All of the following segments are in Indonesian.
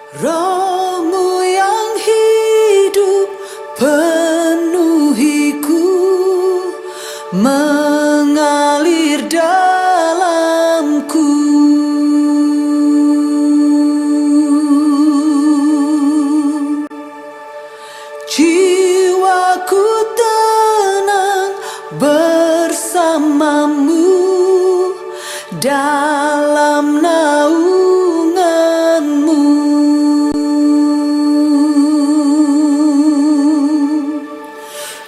Roh-Mu yang hidup penuhiku, mengalir dalamku. Jiwaku tenang bersamamu dalam naungan-Mu.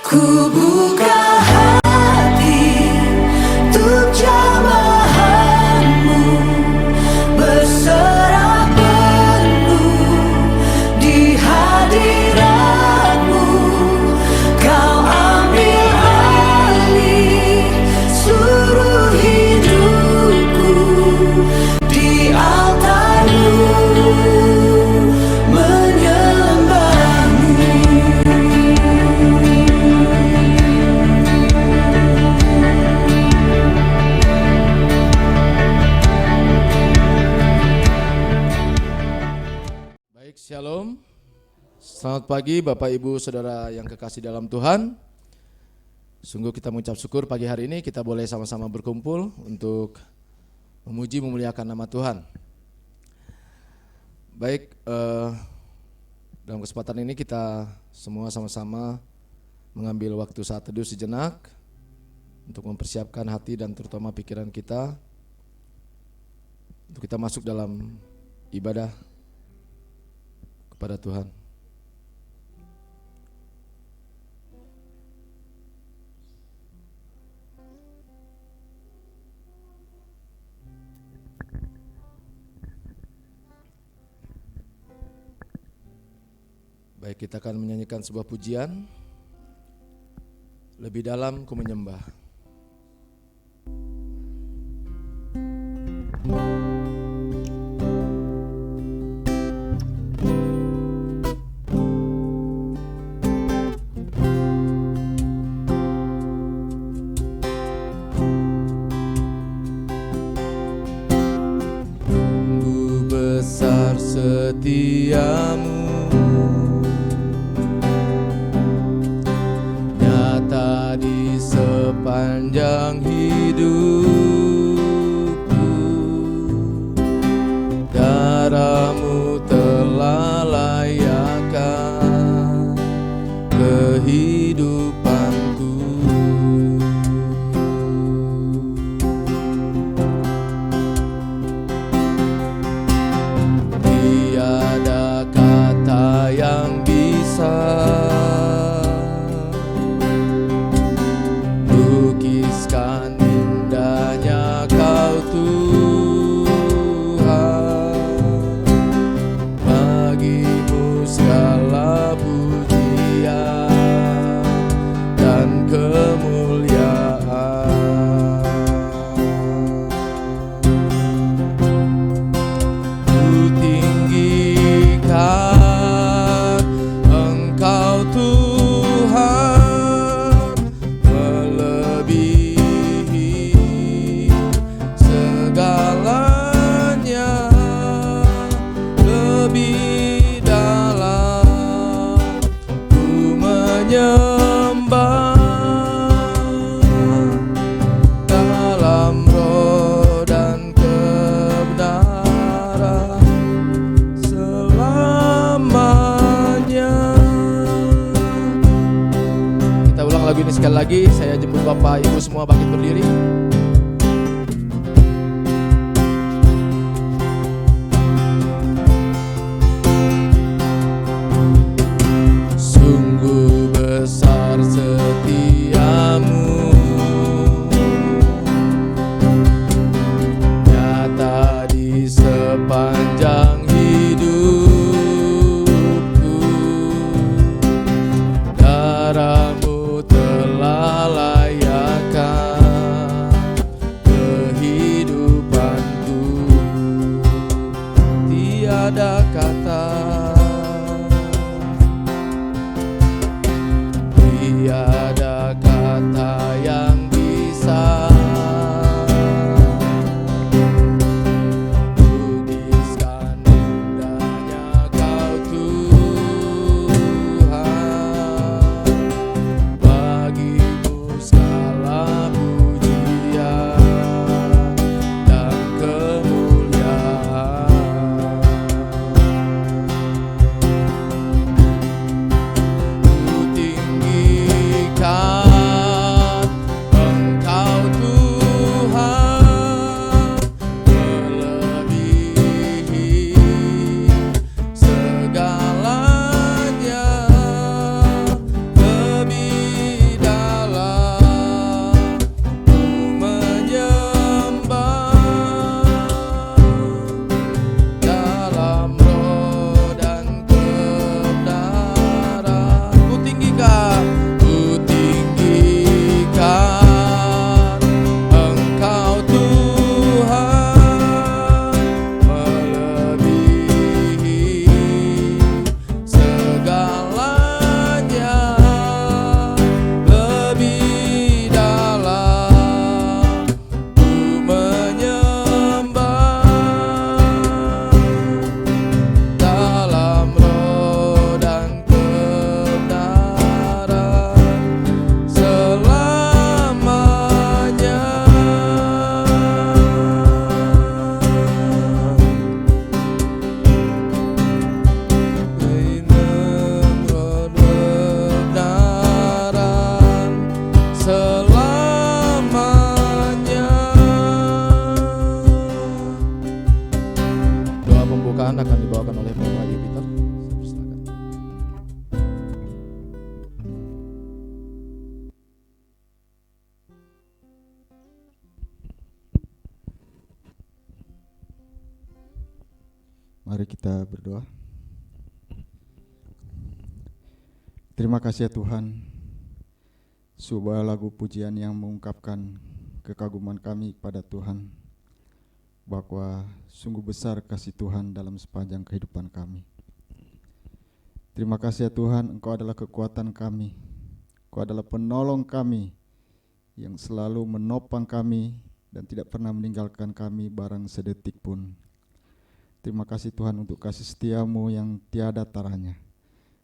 Ku buka hati untuk jamahan-Mu, berserah penuh di hadirat-Mu. Kau ambil alih seluruh hidupku, di altar-Mu menyembah-Mu. Baik, shalom. Selamat pagi Bapak Ibu Saudara yang kekasih dalam Tuhan. Sungguh kita mengucap syukur pagi hari ini kita boleh sama-sama berkumpul untuk memuji memuliakan nama Tuhan. Baik, dalam kesempatan ini kita semua sama-sama mengambil waktu saat teduh sejenak untuk mempersiapkan hati dan terutama pikiran kita untuk kita masuk dalam ibadah kepada Tuhan. Baik, kita akan menyanyikan sebuah pujian. Lebih dalam ku menyembah. Sungguh besar setiamu, nyata di sepanjang hidupku. Darah-Mu telah layakkan kehidupanku. Tiada kata yang bisa lukiskan indahnya Kau Tuhan. Bagi-Mu segala pujian dan kemuliaan. Ku tinggikan Engkau Tuhan, melebihi segalanya. Lebih dalam ku menyembah, dalam roh dan kebenaran selamanya. Kita ulang lagu ini sekali lagi. Saya jemput Bapak Ibu semua bangkit berdiri. Sungguh besar setiamu, nyata di sepanjang hidupku. Darah-Mu telah layakkan kehidupanku. Tiada kata, tiada kata yang bisa lukiskan indahnya pembukaan akan dibawakan oleh Bapak Yupiter. Silakan. Mari kita berdoa. Terima kasih ya Tuhan, sebuah lagu pujian yang mengungkapkan kekaguman kami pada Tuhan, bahwa sungguh besar kasih Tuhan dalam sepanjang kehidupan kami. Terima kasih ya Tuhan, Engkau adalah kekuatan kami, Engkau adalah penolong kami yang selalu menopang kami dan tidak pernah meninggalkan kami barang sedetik pun. Terima kasih Tuhan untuk kasih setiamu yang tiada taranya.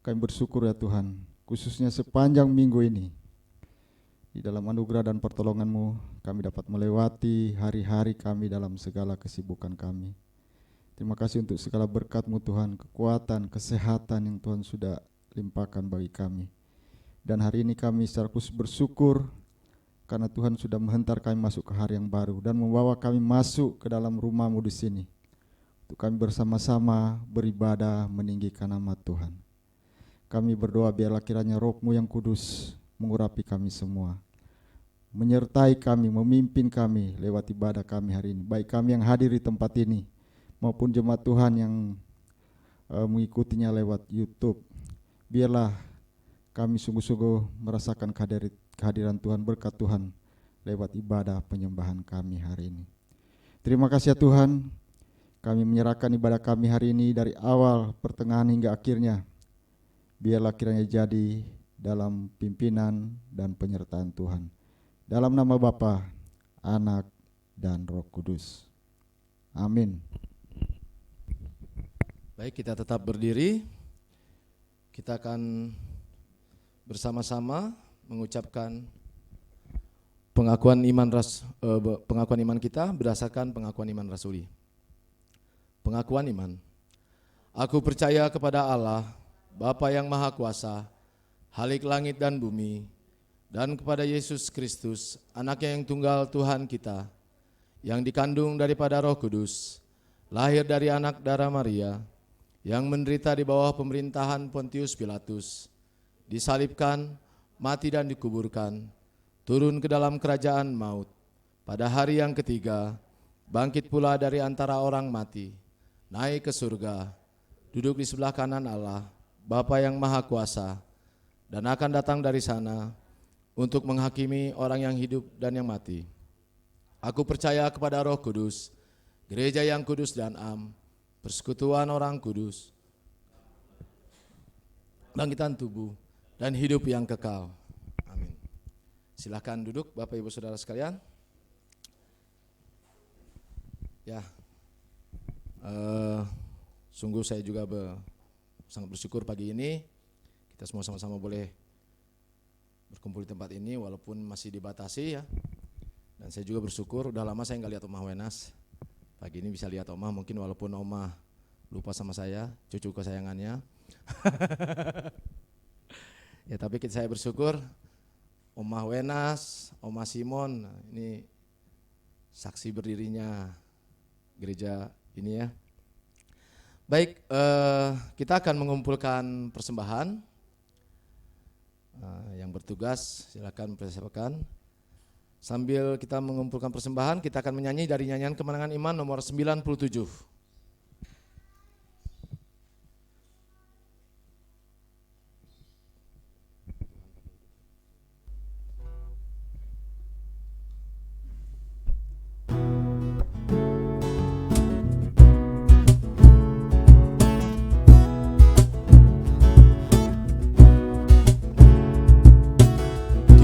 Kami bersyukur ya Tuhan, khususnya sepanjang minggu ini, di dalam anugerah dan pertolongan-Mu kami dapat melewati hari-hari kami dalam segala kesibukan kami. Terima kasih untuk segala berkat-Mu Tuhan, kekuatan, kesehatan yang Tuhan sudah limpahkan bagi kami. Dan hari ini kami secara khusus bersyukur karena Tuhan sudah menghantar kami masuk ke hari yang baru dan membawa kami masuk ke dalam rumah-Mu di sini, untuk kami bersama-sama beribadah meninggikan nama Tuhan. Kami berdoa biarlah kiranya Roh-Mu yang kudus mengurapi kami semua, menyertai kami, memimpin kami lewat ibadah kami hari ini, baik kami yang hadir di tempat ini maupun jemaat Tuhan yang mengikutinya lewat YouTube. Biarlah kami sungguh-sungguh merasakan kehadiran Tuhan, berkat Tuhan lewat ibadah penyembahan kami hari ini. Terima kasih ya Tuhan, kami menyerahkan ibadah kami hari ini dari awal, pertengahan hingga akhirnya. Biarlah kiranya jadi dalam pimpinan dan penyertaan Tuhan. Dalam nama Bapa, Anak, dan Roh Kudus. Amin. Baik, kita tetap berdiri. Kita akan bersama-sama mengucapkan pengakuan iman kita berdasarkan pengakuan iman rasuli. Pengakuan iman. Aku percaya kepada Allah, Bapa yang Maha Kuasa, Halik langit dan bumi, dan kepada Yesus Kristus, Anaknya yang tunggal Tuhan kita, yang dikandung daripada Roh Kudus, lahir dari anak darah Maria, yang menderita di bawah pemerintahan Pontius Pilatus, disalibkan, mati dan dikuburkan, turun ke dalam kerajaan maut, pada hari yang ketiga, bangkit pula dari antara orang mati, naik ke surga, duduk di sebelah kanan Allah, Bapa yang Maha Kuasa, dan akan datang dari sana untuk menghakimi orang yang hidup dan yang mati. Aku percaya kepada Roh Kudus, gereja yang kudus dan am, persekutuan orang kudus, bangkitan tubuh, dan hidup yang kekal. Amin. Silakan duduk Bapak Ibu Saudara sekalian. Ya, sungguh saya juga sangat bersyukur pagi ini kita semua sama-sama boleh berkumpul di tempat ini walaupun masih dibatasi ya. Dan saya juga bersyukur udah lama saya nggak lihat Omah Wenas. Pagi ini bisa lihat Omah, mungkin walaupun Omah lupa sama saya, cucu kesayangannya. Ya tapi saya bersyukur Omah Wenas, Omah Simon, ini saksi berdirinya gereja ini ya. Baik, kita akan mengumpulkan persembahan. Yang bertugas silakan persiapkan. Sambil kita mengumpulkan persembahan, kita akan menyanyi dari nyanyian Kemenangan Iman nomor 97.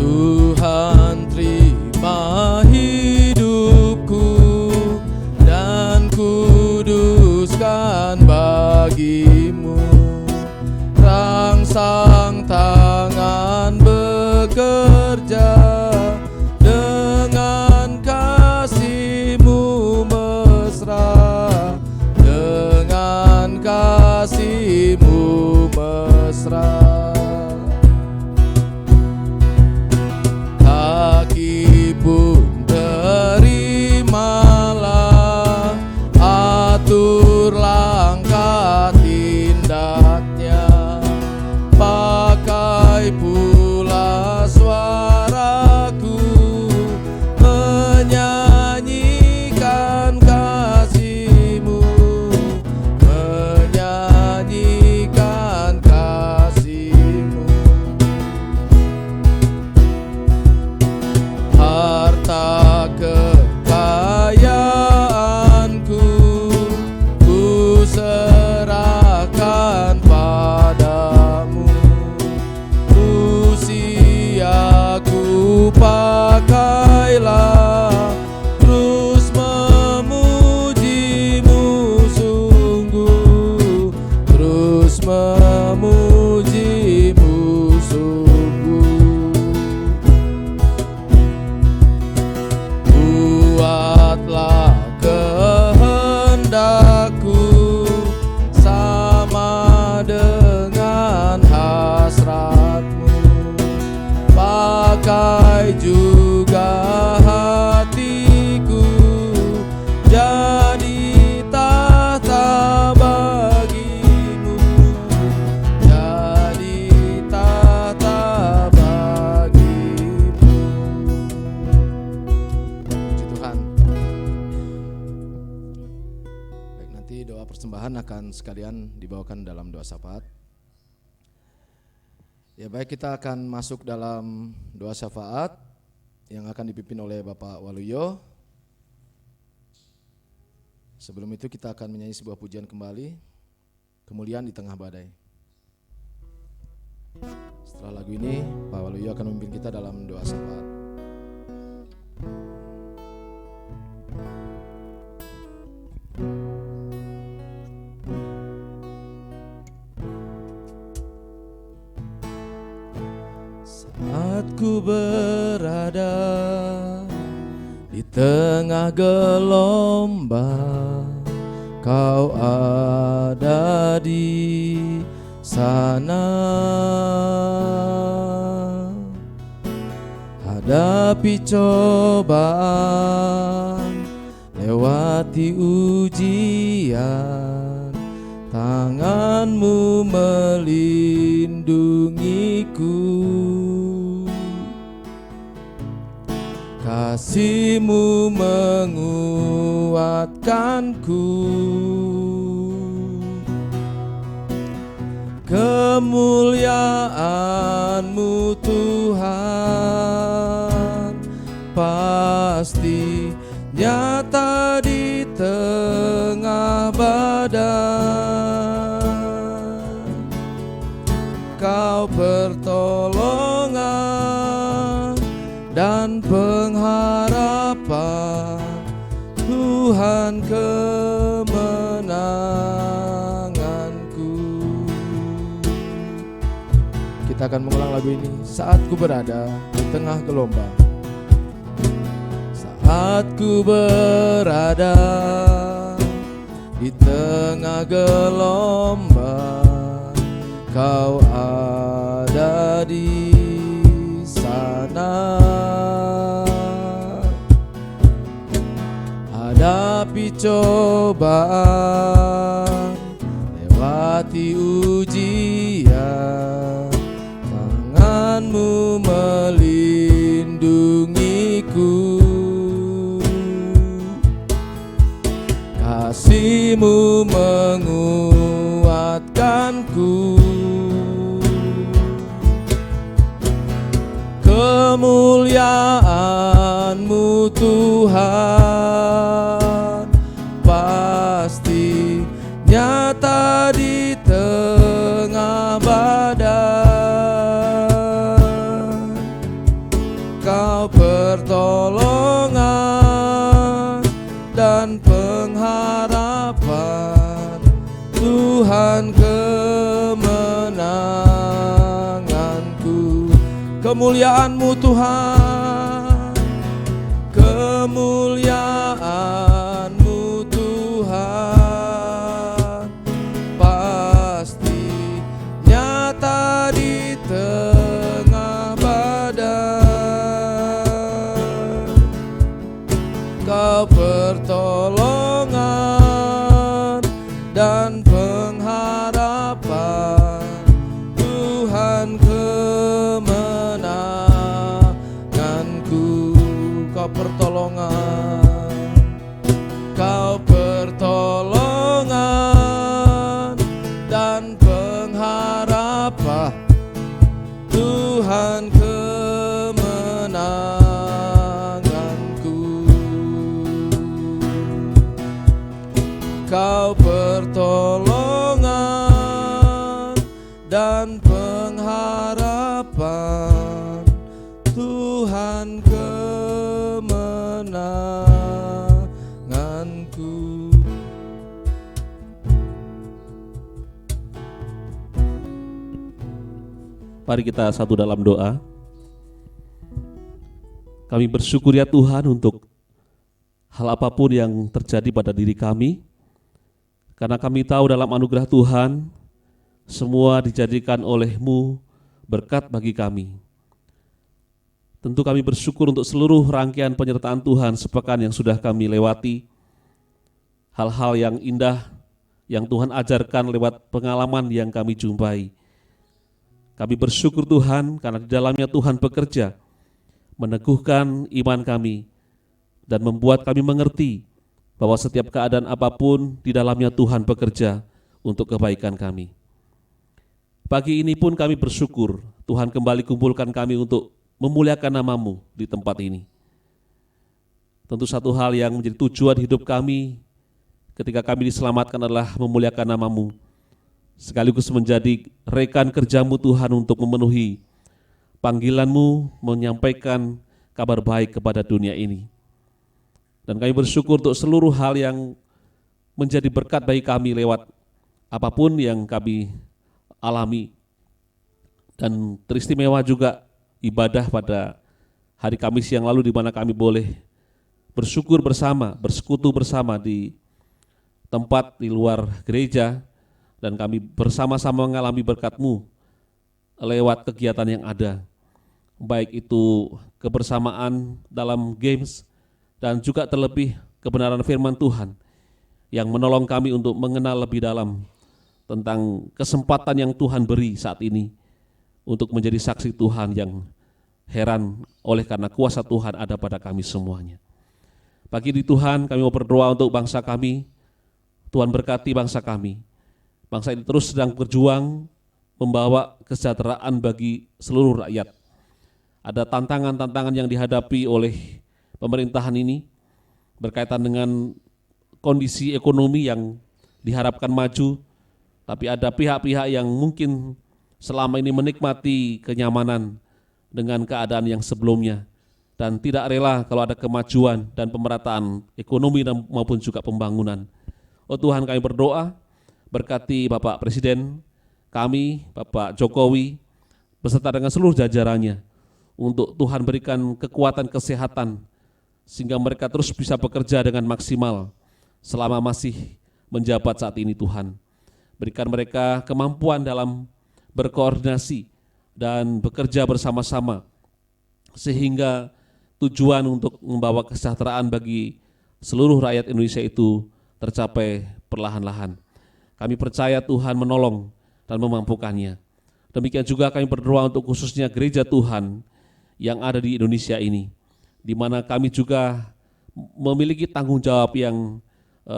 Tuhan terima hidupku dan kuduskan bagimu. Rangsang tangan bekerja dengan kasih-Mu mesra, dengan kasih-Mu mesra. Kaki pun terimalah, atur langkah Nanti doa persembahan akan sekalian dibawakan dalam doa syafaat. Ya baik, kita akan masuk dalam doa syafaat yang akan dipimpin oleh Bapak Waluyo. Sebelum itu kita akan menyanyi sebuah pujian kembali, Kemuliaan di Tengah Badai. Setelah lagu ini, Pak Waluyo akan memimpin kita dalam doa syafaat. Saat ku berada di tengah gelombang, Kau ada di sana. Hadapi cobaan, lewati ujian, tangan-Mu melindungiku. Kasih-Mu menguatkanku. Kemuliaan-Mu Tuhan pasti nyata di tengah badai. Kau pertolongan dan pengharapan, Tuhan kemenanganku. Kita akan mengulang lagu ini. Saat ku berada di tengah gelombang, saat ku berada di tengah gelombang, Kau ada di sana. Hadapi cobaan, lewati ujian, tangan-Mu melindungiku. Kasih-Mu menguatkanku. Kemuliaan-Mu Tuhan pasti nyata di tengah badai. Kau pertolongan dan pengharapan, Tuhan kemenanganku. Kemuliaan-Mu Tuhan, kemuliaan-Mu Tuhan pasti nyata di tengah badai. Kau pertolongan dan pengharapan, Tuhan kemenanganku. Kau pertolongan, Kau pertolongan dan pengharapan, Tuhan kemenanganku. Kau pertolongan dan pengharapan, Tuhan kemenanganku. Mari kita satu dalam doa. Kami bersyukur ya Tuhan untuk hal apapun yang terjadi pada diri kami, karena kami tahu dalam anugerah Tuhan semua dijadikan oleh-Mu berkat bagi kami. Tentu kami bersyukur untuk seluruh rangkaian penyertaan Tuhan sepekan yang sudah kami lewati. Hal-hal yang indah yang Tuhan ajarkan lewat pengalaman yang kami jumpai. Kami bersyukur Tuhan karena di dalamnya Tuhan bekerja, meneguhkan iman kami, dan membuat kami mengerti bahwa setiap keadaan apapun di dalamnya Tuhan bekerja untuk kebaikan kami. Pagi ini pun kami bersyukur Tuhan kembali kumpulkan kami untuk memuliakan nama-Mu di tempat ini. Tentu satu hal yang menjadi tujuan hidup kami ketika kami diselamatkan adalah memuliakan nama-Mu, sekaligus menjadi rekan kerja-Mu Tuhan untuk memenuhi panggilan-Mu menyampaikan kabar baik kepada dunia ini. Dan kami bersyukur untuk seluruh hal yang menjadi berkat bagi kami lewat apapun yang kami alami. Dan teristimewa juga ibadah pada hari Kamis yang lalu di mana kami boleh bersyukur bersama, bersekutu bersama di tempat di luar gereja, dan kami bersama-sama mengalami berkat-Mu lewat kegiatan yang ada, baik itu kebersamaan dalam games dan juga terlebih kebenaran firman Tuhan yang menolong kami untuk mengenal lebih dalam tentang kesempatan yang Tuhan beri saat ini untuk menjadi saksi Tuhan yang heran oleh karena kuasa Tuhan ada pada kami semuanya. Pagi ini Tuhan, kami mau berdoa untuk bangsa kami. Tuhan berkati bangsa kami. Bangsa ini terus sedang berjuang membawa kesejahteraan bagi seluruh rakyat. Ada tantangan-tantangan yang dihadapi oleh pemerintahan ini berkaitan dengan kondisi ekonomi yang diharapkan maju, tapi ada pihak-pihak yang mungkin selama ini menikmati kenyamanan dengan keadaan yang sebelumnya dan tidak rela kalau ada kemajuan dan pemerataan ekonomi dan maupun juga pembangunan. Oh Tuhan, kami berdoa, berkati Bapak Presiden kami, Bapak Jokowi, beserta dengan seluruh jajarannya, untuk Tuhan berikan kekuatan kesehatan, sehingga mereka terus bisa bekerja dengan maksimal selama masih menjabat saat ini Tuhan. Berikan mereka kemampuan dalam berkoordinasi dan bekerja bersama-sama, sehingga tujuan untuk membawa kesejahteraan bagi seluruh rakyat Indonesia itu tercapai perlahan-lahan. Kami percaya Tuhan menolong dan memampukannya. Demikian juga kami berdoa untuk khususnya gereja Tuhan yang ada di Indonesia ini, di mana kami juga memiliki tanggung jawab yang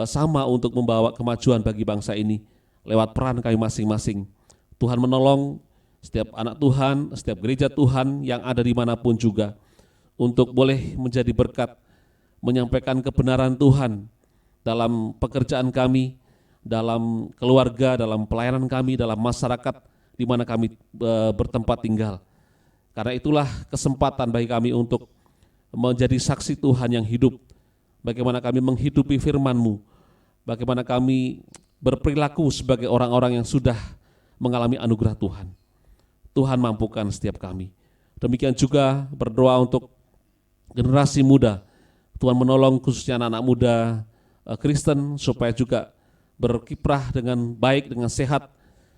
sama untuk membawa kemajuan bagi bangsa ini lewat peran kami masing-masing. Tuhan menolong setiap anak Tuhan, setiap gereja Tuhan yang ada dimanapun juga, untuk boleh menjadi berkat, menyampaikan kebenaran Tuhan dalam pekerjaan kami, dalam keluarga, dalam pelayanan kami, dalam masyarakat di mana kami bertempat tinggal. Karena itulah kesempatan bagi kami untuk menjadi saksi Tuhan yang hidup, bagaimana kami menghidupi firman-Mu, bagaimana kami berperilaku sebagai orang-orang yang sudah mengalami anugerah Tuhan. Tuhan mampukan setiap kami. Demikian juga berdoa untuk generasi muda. Tuhan menolong khususnya anak-anak muda Kristen supaya juga berkiprah dengan baik, dengan sehat,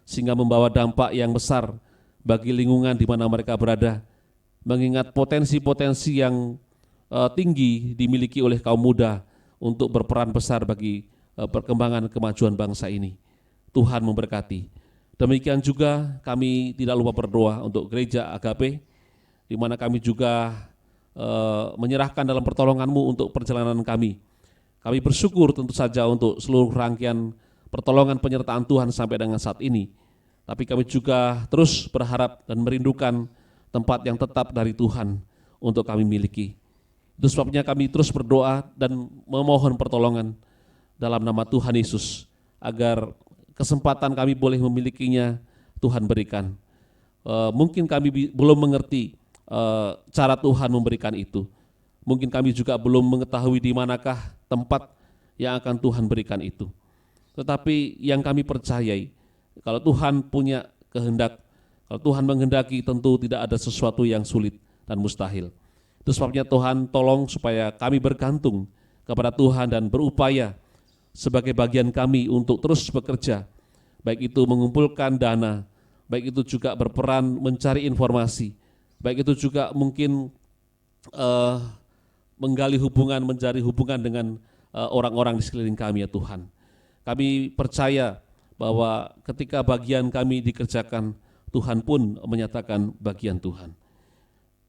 sehingga membawa dampak yang besar bagi lingkungan di mana mereka berada, mengingat potensi-potensi yang tinggi dimiliki oleh kaum muda untuk berperan besar bagi perkembangan kemajuan bangsa ini. Tuhan memberkati. Demikian juga kami tidak lupa berdoa untuk gereja Agape, di mana kami juga menyerahkan dalam pertolongan-Mu untuk perjalanan kami. Kami bersyukur tentu saja untuk seluruh rangkaian pertolongan penyertaan Tuhan sampai dengan saat ini. Tapi kami juga terus berharap dan merindukan tempat yang tetap dari Tuhan untuk kami miliki. Itu sebabnya kami terus berdoa dan memohon pertolongan dalam nama Tuhan Yesus, agar kesempatan kami boleh memilikinya Tuhan berikan. Mungkin kami belum mengerti cara Tuhan memberikan itu. Mungkin kami juga belum mengetahui di manakah tempat yang akan Tuhan berikan itu. Tetapi yang kami percayai, kalau Tuhan punya kehendak, kalau Tuhan menghendaki, tentu tidak ada sesuatu yang sulit dan mustahil. Itu sebabnya Tuhan tolong supaya kami bergantung kepada Tuhan dan berupaya sebagai bagian kami untuk terus bekerja, baik itu mengumpulkan dana, baik itu juga berperan mencari informasi, baik itu juga mungkin menggali hubungan, mencari hubungan dengan orang-orang di sekeliling kami ya Tuhan. Kami percaya bahwa ketika bagian kami dikerjakan, Tuhan pun menyatakan bagian Tuhan.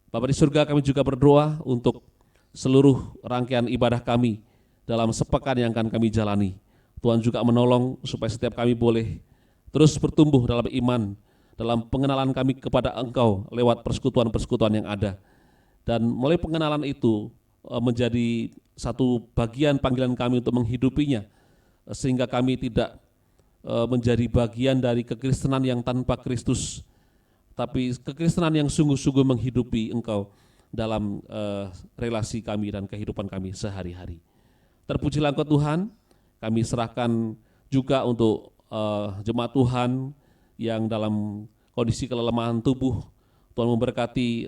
Bapa di surga, kami juga berdoa untuk seluruh rangkaian ibadah kami dalam sepekan yang akan kami jalani. Tuhan juga menolong supaya setiap kami boleh terus bertumbuh dalam iman, dalam pengenalan kami kepada Engkau lewat persekutuan-persekutuan yang ada. Dan melalui pengenalan itu menjadi satu bagian panggilan kami untuk menghidupinya, sehingga kami tidak menjadi bagian dari kekristenan yang tanpa Kristus, tapi kekristenan yang sungguh-sungguh menghidupi Engkau dalam relasi kami dan kehidupan kami sehari-hari. Terpujilah Engkau Tuhan, kami serahkan juga untuk jemaat Tuhan yang dalam kondisi kelemahan tubuh. Tuhan memberkati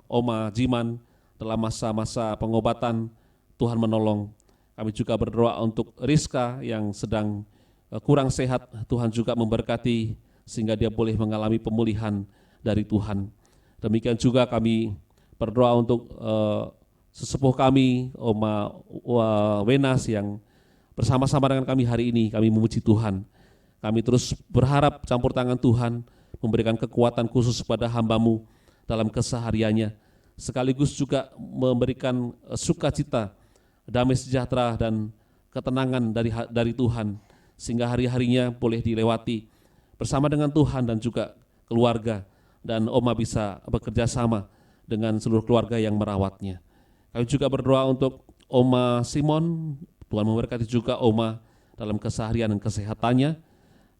Oma Jiman dalam masa-masa pengobatan, Tuhan menolong. Kami juga berdoa untuk Rizka yang sedang kurang sehat, Tuhan juga memberkati sehingga dia boleh mengalami pemulihan dari Tuhan. Demikian juga kami berdoa untuk sesepuh kami, Oma Wenas yang bersama-sama dengan kami hari ini, kami memuji Tuhan. Kami terus berharap campur tangan Tuhan memberikan kekuatan khusus kepada hamba-Mu dalam kesehariannya, sekaligus juga memberikan sukacita, damai sejahtera dan ketenangan dari Tuhan, sehingga hari-harinya boleh dilewati bersama dengan Tuhan dan juga keluarga, dan Oma bisa bekerja sama dengan seluruh keluarga yang merawatnya. Kami juga berdoa untuk Oma Simon, Tuhan memberkati juga Oma dalam keseharian dan kesehatannya.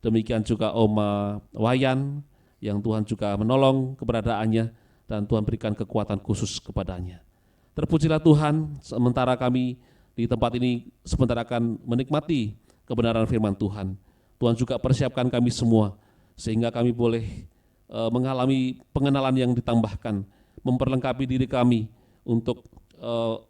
Demikian juga Oma Wayan yang Tuhan juga menolong keberadaannya dan Tuhan berikan kekuatan khusus kepadanya. Terpujilah Tuhan, sementara kami di tempat ini sebentar akan menikmati kebenaran firman Tuhan. Tuhan juga persiapkan kami semua sehingga kami boleh mengalami pengenalan yang ditambahkan, memperlengkapi diri kami untuk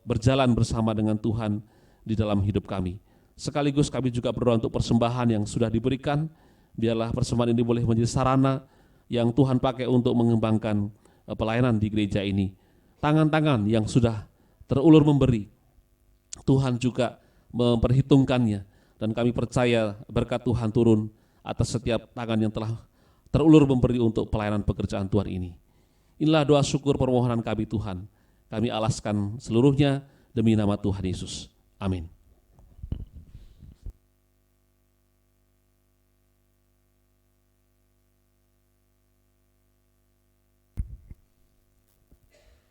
berjalan bersama dengan Tuhan di dalam hidup kami. Sekaligus kami juga berdoa untuk persembahan yang sudah diberikan. Biarlah persembahan ini boleh menjadi sarana yang Tuhan pakai untuk mengembangkan pelayanan di gereja ini. Tangan-tangan yang sudah terulur memberi, Tuhan juga memperhitungkannya, dan kami percaya berkat Tuhan turun atas setiap tangan yang telah terulur memberi untuk pelayanan pekerjaan Tuhan ini. Inilah doa syukur permohonan kami Tuhan. Kami alaskan seluruhnya demi nama Tuhan Yesus. Amin.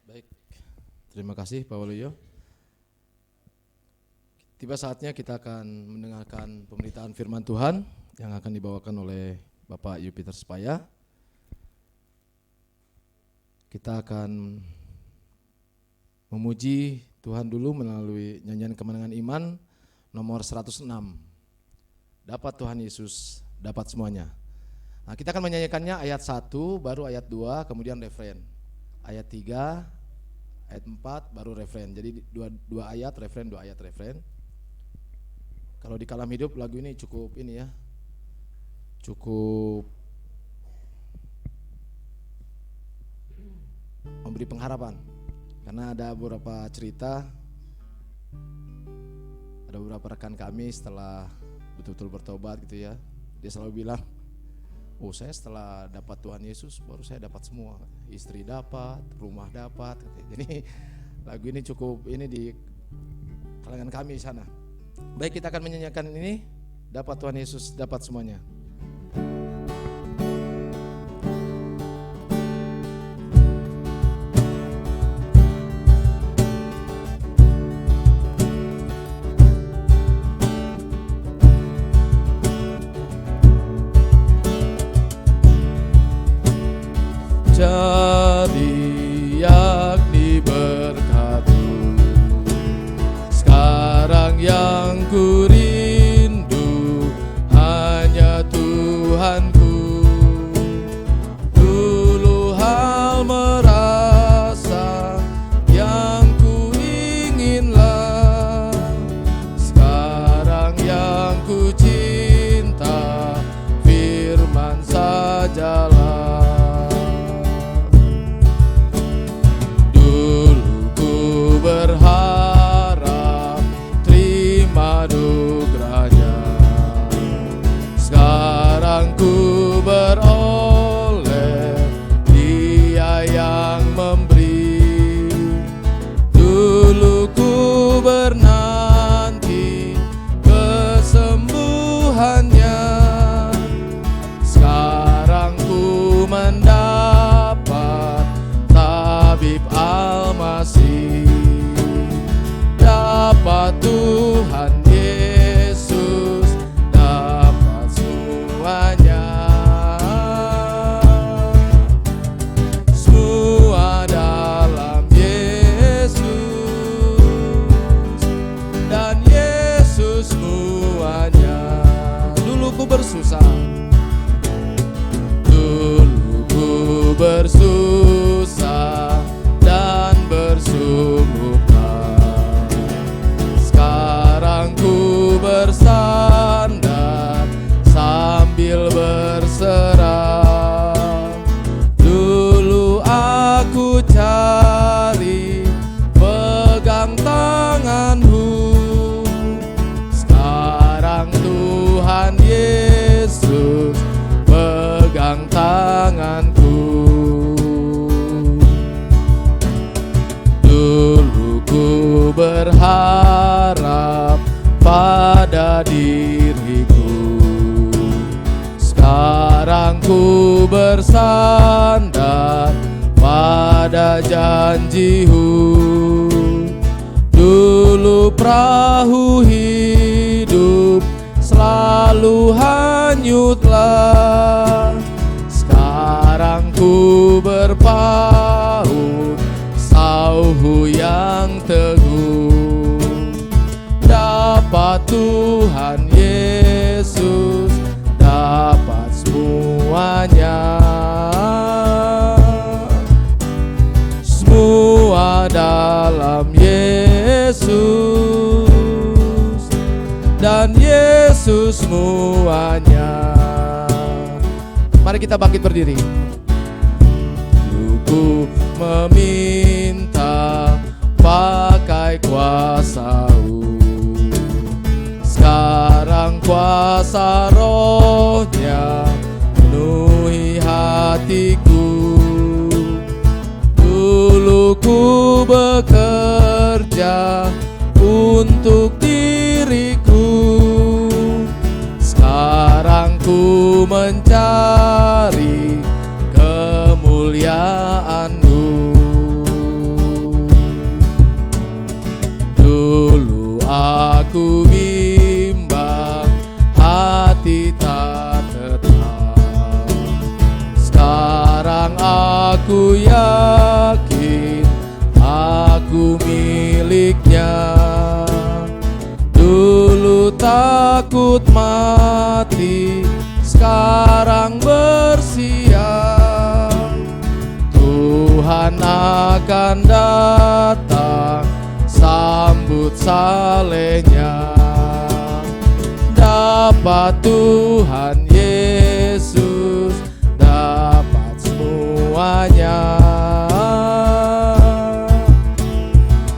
Baik, terima kasih Pak Waluyo. Tiba saatnya kita akan mendengarkan pemberitaan firman Tuhan yang akan dibawakan oleh Bapak Yupiter Spaya. Kita akan memuji Tuhan dulu melalui nyanyian kemenangan iman nomor 106. Dapat Tuhan Yesus, dapat semuanya. Nah, kita akan menyanyikannya ayat 1, baru ayat 2, kemudian refren. Ayat 3, ayat 4, baru refren. Jadi dua ayat refren, 2 ayat refren. Kalau di Kalam Hidup lagu ini cukup ini ya, cukup memberi pengharapan. Karena ada beberapa cerita, ada beberapa rekan kami setelah betul-betul bertobat gitu ya, dia selalu bilang, oh saya setelah dapat Tuhan Yesus baru saya dapat semua, istri dapat, rumah dapat. Jadi lagu ini cukup ini di kalangan kami di sana. Baik, kita akan menyanyikan ini, dapat Tuhan Yesus, dapat semuanya. Jadi yakni berkatu, sekarang yang ku rindu hanya Tuhan. ku bersusah. Dulu ku bersusah dan bersungguh-sungguh. Sekarang ku bersandar sambil berserah. Dulu aku cari pegang tanganmu, sekarang Tuhan Yesus pegang tanganku. Dulu ku berharap pada diriku, sekarang ku bersandar pada janjimu. Dulu perahu hidup selalu hanyutlah, sekarang ku berpaut sauhu yang teguh. Dapat Tuhan Yesus, dapat semuanya, semua dalam Yesus, dan Yesus semuanya. Mari kita bangkit berdiri. Ku meminta pakai kuasa-Mu, sekarang kuasa Roh-Nya penuhi hatiku. Dulu ku bekerja untuk diriku, sekarang ku mencari kemuliaan-Mu. Dulu aku bimbang, hati tak tetap, sekarang aku yakin aku miliknya. Dulu takut mati, sekarang bersiap. Tuhan akan datang, sambut salehnya. Dapat Tuhan Yesus, dapat semuanya,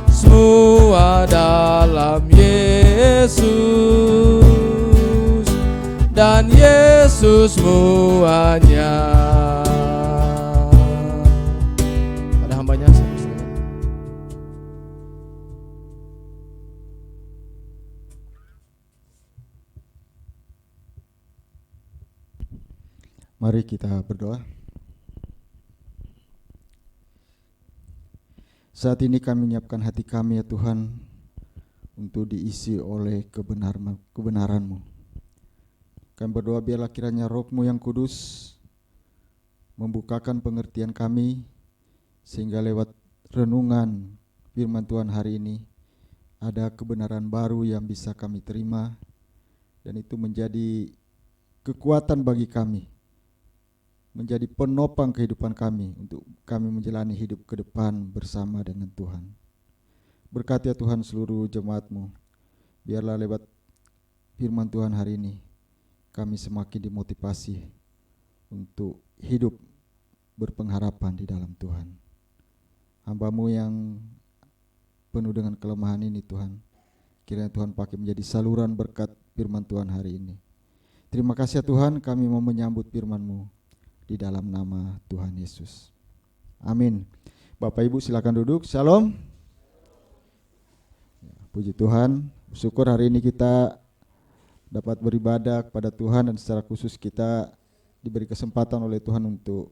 semua dalam Yesus, dan Yesus semuanya. Pada hambanya Mari kita berdoa. Saat ini kami menyiapkan hati kami ya Tuhan, untuk diisi oleh kebenaran-Mu. Kami berdoa biarlah kiranya Roh-Mu yang kudus membukakan pengertian kami, sehingga lewat renungan firman Tuhan hari ini ada kebenaran baru yang bisa kami terima, dan itu menjadi kekuatan bagi kami, menjadi penopang kehidupan kami untuk kami menjalani hidup ke depan bersama dengan Tuhan. Berkati ya Tuhan seluruh jemaat-Mu, biarlah lewat firman Tuhan hari ini kami semakin dimotivasi untuk hidup berpengharapan di dalam Tuhan. Hamba-Mu yang penuh dengan kelemahan ini Tuhan, kiranya Tuhan pakai menjadi saluran berkat firman Tuhan hari ini. Terima kasih ya Tuhan, kami mau menyambut firman-Mu di dalam nama Tuhan Yesus. Amin. Bapak Ibu silakan duduk. Shalom. Puji Tuhan, syukur hari ini kita dapat beribadah kepada Tuhan, dan secara khusus kita diberi kesempatan oleh Tuhan untuk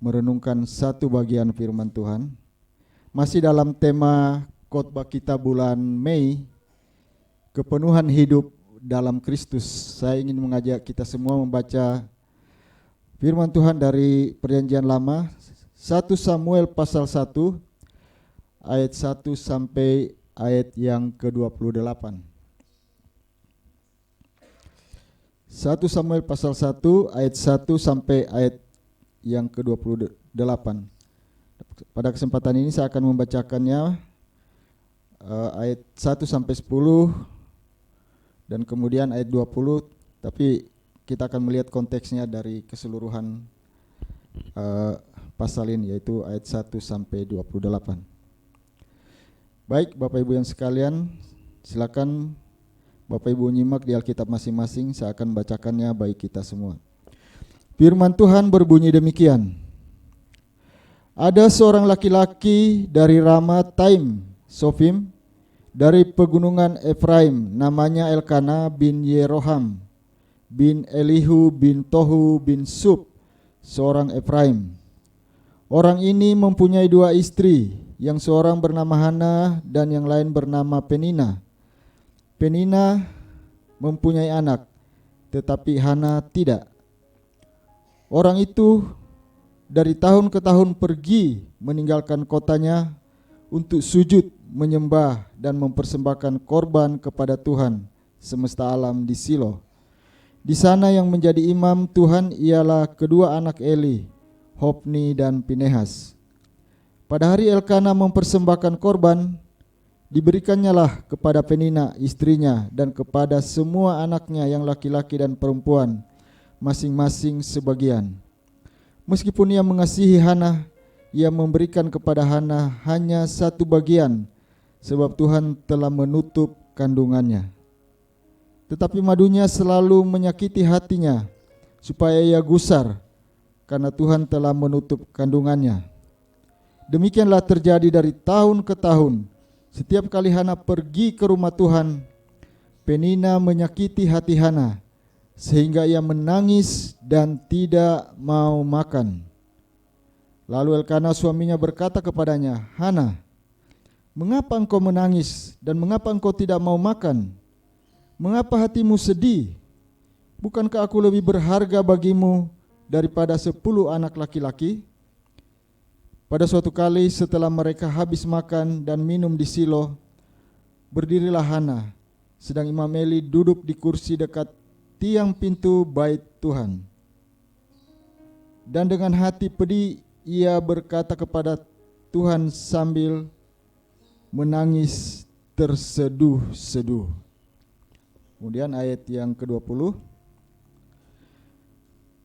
merenungkan satu bagian firman Tuhan. Masih dalam tema khotbah kita bulan Mei, kepenuhan hidup dalam Kristus. Saya ingin mengajak kita semua membaca firman Tuhan dari Perjanjian Lama, 1 Samuel pasal 1 ayat 1 sampai ayat yang ke-28. 1 1 Samuel pasal 1 ayat 1 sampai ayat yang ke-28. Pada kesempatan ini saya akan membacakannya ayat 1 sampai 10 dan kemudian ayat 20, tapi kita akan melihat konteksnya dari keseluruhan pasal ini, yaitu ayat 1 sampai 28. Baik, Bapak Ibu yang sekalian, silakan Bapak Ibu nyimak di Alkitab masing-masing. Saya akan bacakannya bagi kita semua. Firman Tuhan berbunyi demikian. Ada seorang laki-laki dari Ramathaim Sofim, dari pegunungan Efraim, namanya Elkana bin Yeroham bin Elihu bin Tohu bin Sub, seorang Efraim. Orang ini mempunyai 2 istri, yang seorang bernama Hana dan yang lain bernama Penina. Penina mempunyai anak, tetapi Hana tidak. Orang itu dari tahun ke tahun pergi meninggalkan kotanya untuk sujud, menyembah dan mempersembahkan korban kepada Tuhan semesta alam di Silo. Di sana yang menjadi imam Tuhan ialah kedua anak Eli, Hofni dan Pinehas. Pada hari Elkana mempersembahkan korban, diberikannya kepada Penina istrinya dan kepada semua anaknya yang laki-laki dan perempuan, masing-masing sebagian. Meskipun ia mengasihi Hana, ia memberikan kepada Hana hanya 1 bagian, sebab Tuhan telah menutup kandungannya. Tetapi madunya selalu menyakiti hatinya, supaya ia gusar, karena Tuhan telah menutup kandungannya. Demikianlah terjadi dari tahun ke tahun. Setiap kali Hana pergi ke rumah Tuhan, Penina menyakiti hati Hana, sehingga ia menangis dan tidak mau makan. Lalu Elkana suaminya berkata kepadanya, Hana, mengapa engkau menangis dan mengapa engkau tidak mau makan? Mengapa hatimu sedih? Bukankah aku lebih berharga bagimu daripada 10 anak laki-laki? Pada suatu kali setelah mereka habis makan dan minum di Silo, berdirilah Hana, sedang Imam Eli duduk di kursi dekat tiang pintu bait Tuhan. Dan dengan hati pedih ia berkata kepada Tuhan sambil menangis terseduh-seduh. Kemudian ayat yang ke-20.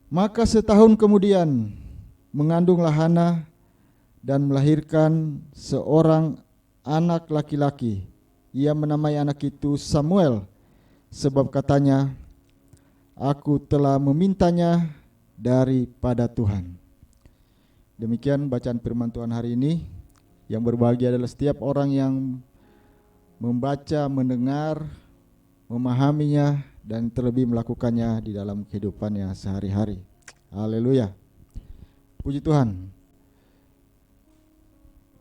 Maka setahun kemudian mengandunglah Hana dan melahirkan seorang anak laki-laki. Ia menamai anak itu Samuel, sebab katanya, aku telah memintanya daripada Tuhan. Demikian bacaan firman Tuhan hari ini. Yang berbahagia adalah setiap orang yang membaca, mendengar, memahaminya, dan terlebih melakukannya di dalam kehidupannya sehari-hari. Haleluya. Puji Tuhan.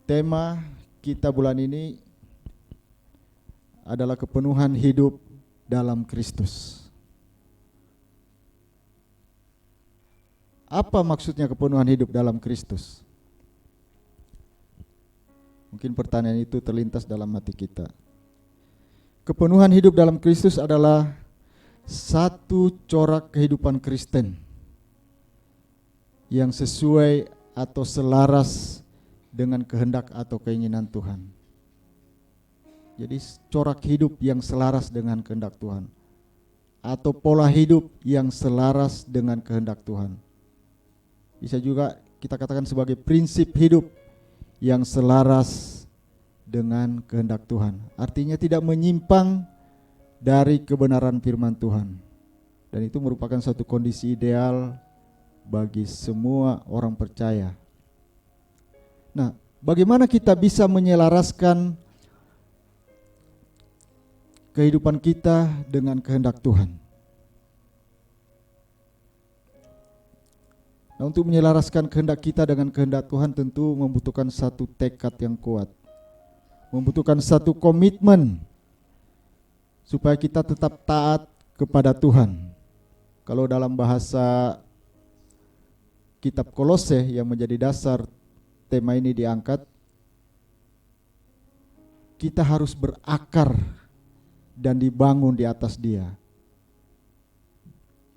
Tema kita bulan ini adalah kepenuhan hidup dalam Kristus. Apa maksudnya kepenuhan hidup dalam Kristus? Mungkin pertanyaan itu terlintas dalam hati kita. Kepenuhan hidup dalam Kristus adalah satu corak kehidupan Kristen yang sesuai atau selaras dengan kehendak atau keinginan Tuhan. Jadi corak hidup yang selaras dengan kehendak Tuhan, atau pola hidup yang selaras dengan kehendak Tuhan. Bisa juga kita katakan sebagai prinsip hidup yang selaras dengan kehendak Tuhan. Artinya tidak menyimpang dari kebenaran firman Tuhan. Dan itu merupakan suatu kondisi ideal bagi semua orang percaya. Nah, bagaimana kita bisa menyelaraskan kehidupan kita dengan kehendak Tuhan? Nah, untuk menyelaraskan kehendak kita dengan kehendak Tuhan tentu membutuhkan satu tekad yang kuat. Membutuhkan satu komitmen supaya kita tetap taat kepada Tuhan. Kalau dalam bahasa kitab Kolose yang menjadi dasar tema ini diangkat, kita harus berakar dan dibangun di atas Dia.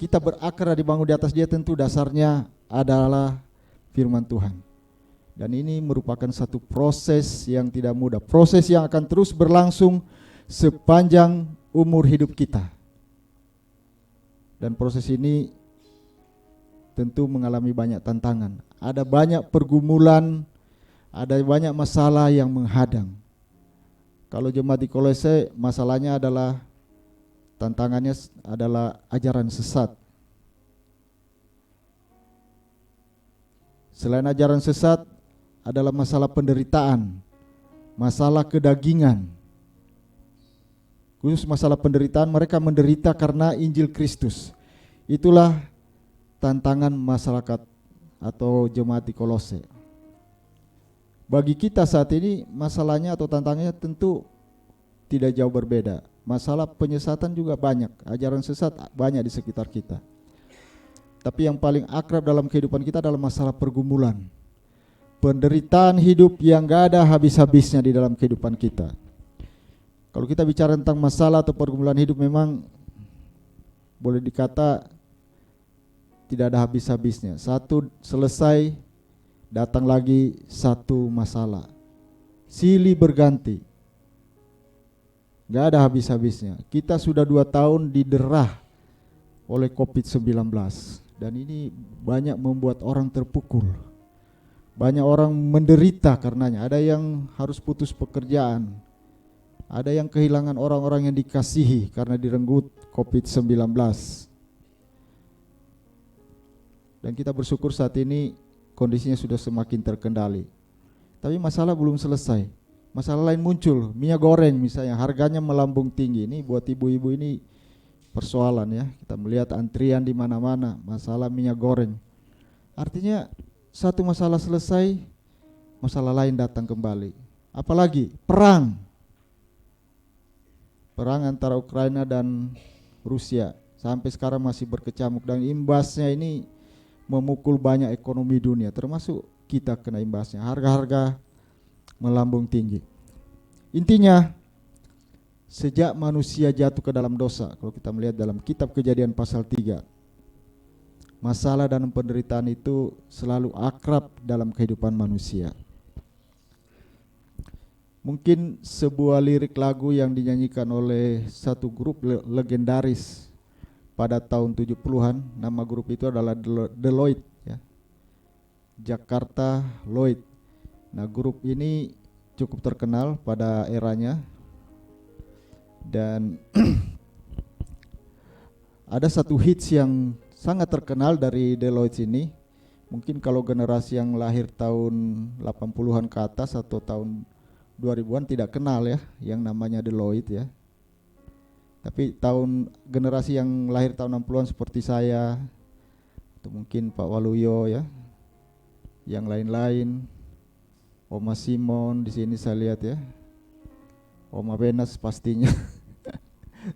kita berakar dibangun di atas dia, tentu dasarnya adalah firman Tuhan. Dan ini merupakan satu proses yang tidak mudah, proses yang akan terus berlangsung sepanjang umur hidup kita. Dan proses ini tentu mengalami banyak tantangan, ada banyak pergumulan, ada banyak masalah yang menghadang. Kalau jemaat di Kolose, masalahnya adalah, tantangannya adalah ajaran sesat. Selain ajaran sesat, adalah masalah penderitaan, masalah kedagingan. Khusus masalah penderitaan, mereka menderita karena Injil Kristus. Itulah tantangan masyarakat atau jemaat di Kolose. Bagi kita saat ini, masalahnya atau tantangannya tentu tidak jauh berbeda. Masalah penyesatan juga banyak, ajaran sesat banyak di sekitar kita. Tapi yang paling akrab dalam kehidupan kita adalah masalah pergumulan, penderitaan hidup yang gak ada habis-habisnya di dalam kehidupan kita. Kalau kita bicara tentang masalah atau pergumulan hidup, memang boleh dikata tidak ada habis-habisnya. Satu selesai, datang lagi satu masalah, silih berganti, gak ada habis-habisnya. Kita sudah 2 tahun diderah oleh COVID-19, dan ini banyak membuat orang terpukul. Banyak orang menderita karenanya. Ada yang harus putus pekerjaan, ada yang kehilangan orang-orang yang dikasihi karena direnggut COVID-19. Dan kita bersyukur saat ini kondisinya sudah semakin terkendali. Tapi masalah belum selesai. Masalah lain muncul, minyak goreng misalnya, harganya melambung tinggi. Ini buat ibu-ibu ini persoalan ya. Kita melihat antrian di mana-mana, masalah minyak goreng. Artinya satu masalah selesai, masalah lain datang kembali. Apalagi perang. Perang antara Ukraina dan Rusia sampai sekarang masih berkecamuk, dan imbasnya ini memukul banyak ekonomi dunia, termasuk kita kena imbasnya. Harga-harga melambung tinggi. Intinya, sejak manusia jatuh ke dalam dosa, kalau kita melihat dalam kitab Kejadian pasal 3, masalah dan penderitaan itu selalu akrab dalam kehidupan manusia. Mungkin sebuah lirik lagu yang dinyanyikan oleh satu grup legendaris pada tahun 70-an, nama grup itu adalah The Lloyd ya. Jakarta Lloyd. Nah, grup ini cukup terkenal pada eranya, dan ada satu hits yang sangat terkenal dari The Lloyd ini. Mungkin kalau generasi yang lahir tahun 80-an ke atas atau tahun 2000-an tidak kenal ya yang namanya The Lloyd ya. Tapi generasi yang lahir tahun 60-an seperti saya, atau mungkin Pak Waluyo ya, yang lain-lain, Oma Simon di sini saya lihat ya, Oma Benas pastinya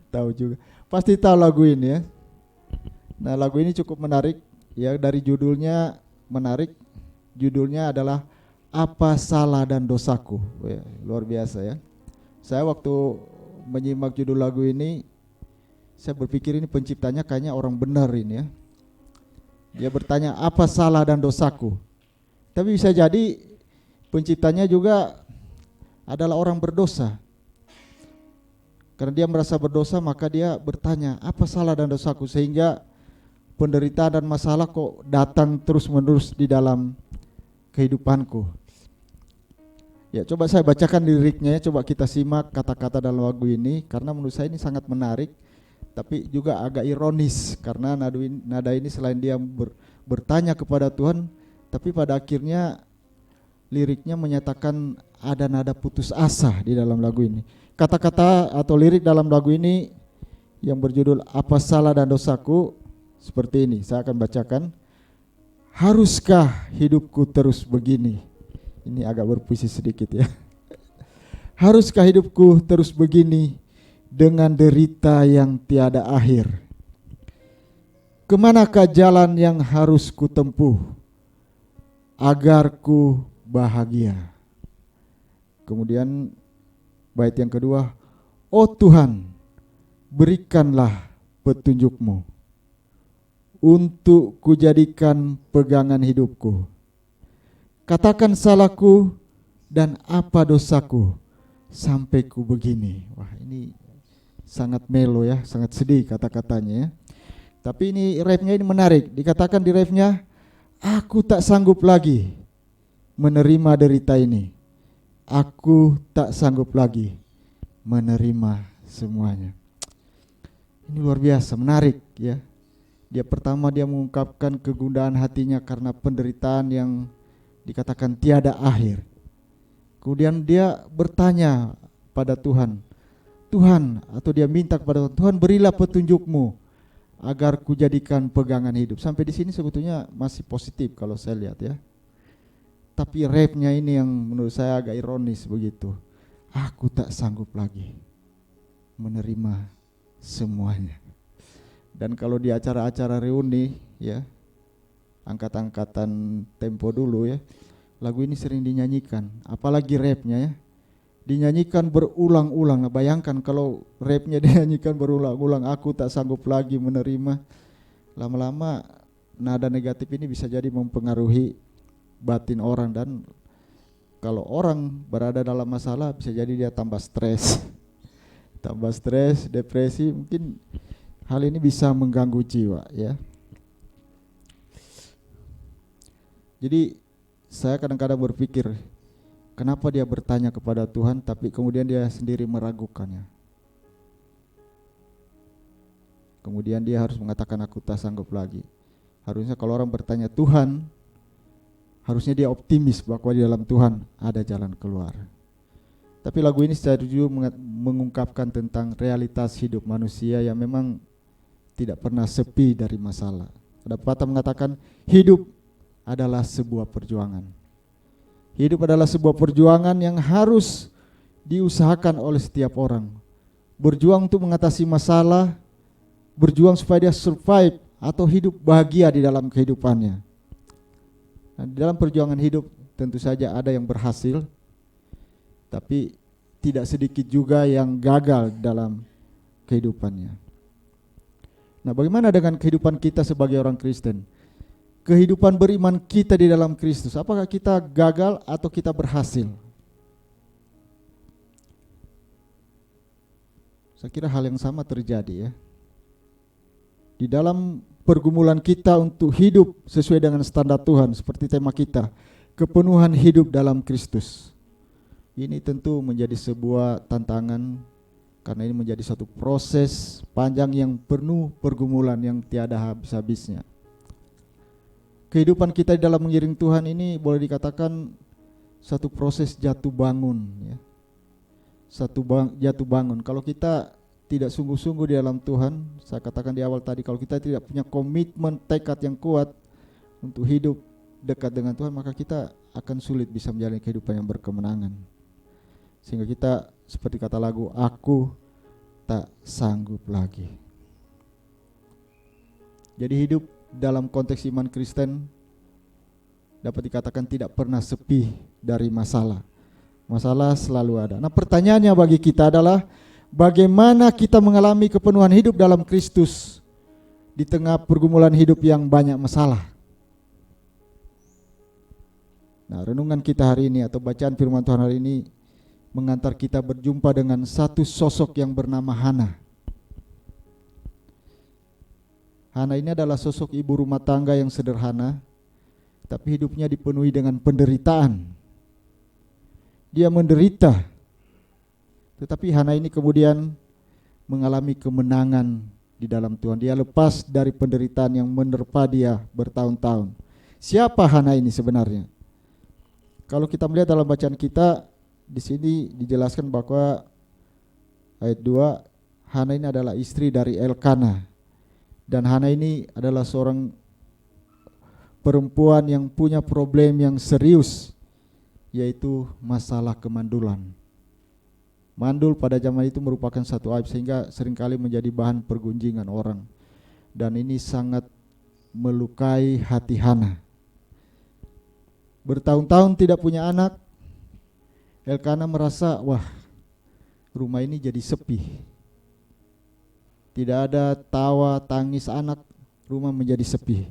tahu juga, pasti tahu lagu ini ya. Nah, lagu ini cukup menarik ya, dari judulnya menarik. Judulnya adalah Apa Salah dan Dosaku. Ya, luar biasa ya. Saya waktu menyimak judul lagu ini, saya berpikir ini penciptanya kayaknya orang benar ini ya. Dia bertanya apa salah dan dosaku. Tapi bisa jadi penciptanya juga adalah orang berdosa. Karena dia merasa berdosa, maka dia bertanya apa salah dan dosaku, sehingga penderitaan dan masalah kok datang terus-menerus di dalam kehidupanku. Ya, coba saya bacakan liriknya, coba kita simak kata-kata dalam lagu ini, karena menurut saya ini sangat menarik, tapi juga agak ironis, karena nada ini selain dia bertanya kepada Tuhan, tapi pada akhirnya liriknya menyatakan ada nada putus asa di dalam lagu ini. Kata-kata atau lirik dalam lagu ini yang berjudul Apa Salah dan Dosaku seperti ini, saya akan bacakan. Haruskah hidupku terus begini? Ini agak berpuisi sedikit ya. Haruskah hidupku terus begini dengan derita yang tiada akhir? Kemanakah jalan yang harus ku tempuh agar ku bahagia? Kemudian bait yang kedua, oh Tuhan, berikanlah petunjukmu. untuk kujadikan pegangan hidupku. Katakan salahku dan apa dosaku sampai ku begini. Wah, ini sangat melo ya, sangat sedih kata-katanya ya. Tapi ini refnya ini menarik. Dikatakan di refnya, aku tak sanggup lagi menerima derita ini. Aku tak sanggup lagi menerima semuanya. Ini luar biasa, menarik ya. Dia pertama dia mengungkapkan kegundahan hatinya karena penderitaan yang dikatakan tiada akhir. Kemudian dia bertanya pada Tuhan, atau dia minta kepada Tuhan, berilah petunjukmu agar kujadikan pegangan hidup. Sampai di sini sebetulnya masih positif kalau saya lihat ya. Tapi refnya ini yang menurut saya agak ironis begitu. Aku tak sanggup lagi menerima semuanya. Dan kalau di acara-acara reuni ya, angkat-angkatan tempo dulu ya, lagu ini sering dinyanyikan, apalagi rapnya ya, dinyanyikan berulang-ulang. Nah, bayangkan kalau rapnya dinyanyikan berulang-ulang, aku tak sanggup lagi menerima, lama-lama nada negatif ini bisa jadi mempengaruhi batin orang, dan kalau orang berada dalam masalah bisa jadi dia tambah stres, depresi, mungkin hal ini bisa mengganggu jiwa ya. Jadi saya kadang-kadang berpikir, kenapa dia bertanya kepada Tuhan tapi kemudian dia sendiri meragukannya. Kemudian dia harus mengatakan aku tak sanggup lagi. Harusnya kalau orang bertanya Tuhan, harusnya dia optimis bahwa di dalam Tuhan ada jalan keluar. Tapi lagu ini secara jujur mengungkapkan tentang realitas hidup manusia yang memang tidak pernah sepi dari masalah. Ada pepatah mengatakan hidup adalah sebuah perjuangan. Hidup adalah sebuah perjuangan yang harus diusahakan oleh setiap orang. Berjuang untuk mengatasi masalah, berjuang supaya dia survive atau hidup bahagia di dalam kehidupannya. Nah, di dalam perjuangan hidup tentu saja ada yang berhasil, tapi tidak sedikit juga yang gagal dalam kehidupannya. Nah, bagaimana dengan kehidupan kita sebagai orang Kristen? Kehidupan beriman kita di dalam Kristus, apakah kita gagal atau kita berhasil? Saya kira hal yang sama terjadi ya. Di dalam pergumulan kita untuk hidup sesuai dengan standar Tuhan, seperti tema kita, kepenuhan hidup dalam Kristus. Ini tentu menjadi sebuah tantangan, karena ini menjadi satu proses panjang yang penuh pergumulan yang tiada habis-habisnya. Kehidupan kita di dalam mengiring Tuhan ini boleh dikatakan satu proses jatuh bangun ya. Jatuh bangun. Kalau kita tidak sungguh-sungguh di dalam Tuhan, saya katakan di awal tadi, kalau kita tidak punya komitmen, tekad yang kuat untuk hidup dekat dengan Tuhan, maka kita akan sulit bisa menjalani kehidupan yang berkemenangan. Sehingga kita seperti kata lagu, aku tak sanggup lagi. Jadi hidup dalam konteks iman Kristen dapat dikatakan tidak pernah sepi dari masalah. Masalah selalu ada. Nah, pertanyaannya bagi kita adalah bagaimana kita mengalami kepenuhan hidup dalam Kristus di tengah pergumulan hidup yang banyak masalah. Nah, renungan kita hari ini atau bacaan firman Tuhan hari ini mengantar kita berjumpa dengan satu sosok yang bernama Hana. Hana ini adalah sosok ibu rumah tangga yang sederhana, tapi hidupnya dipenuhi dengan penderitaan. Dia menderita, tetapi Hana ini kemudian mengalami kemenangan di dalam Tuhan. Dia lepas dari penderitaan yang menerpa dia bertahun-tahun. Siapa Hana ini sebenarnya? Kalau kita melihat dalam bacaan kita, di sini dijelaskan bahwa ayat 2, Hana ini adalah istri dari Elkana. Dan Hana ini adalah seorang perempuan yang punya problem yang serius, yaitu masalah kemandulan. Mandul pada zaman itu merupakan satu aib sehingga seringkali menjadi bahan pergunjingan orang. Dan ini sangat melukai hati Hana. Bertahun-tahun tidak punya anak, Elkana merasa, wah, rumah ini jadi sepi. Tidak ada tawa, tangis anak, rumah menjadi sepi.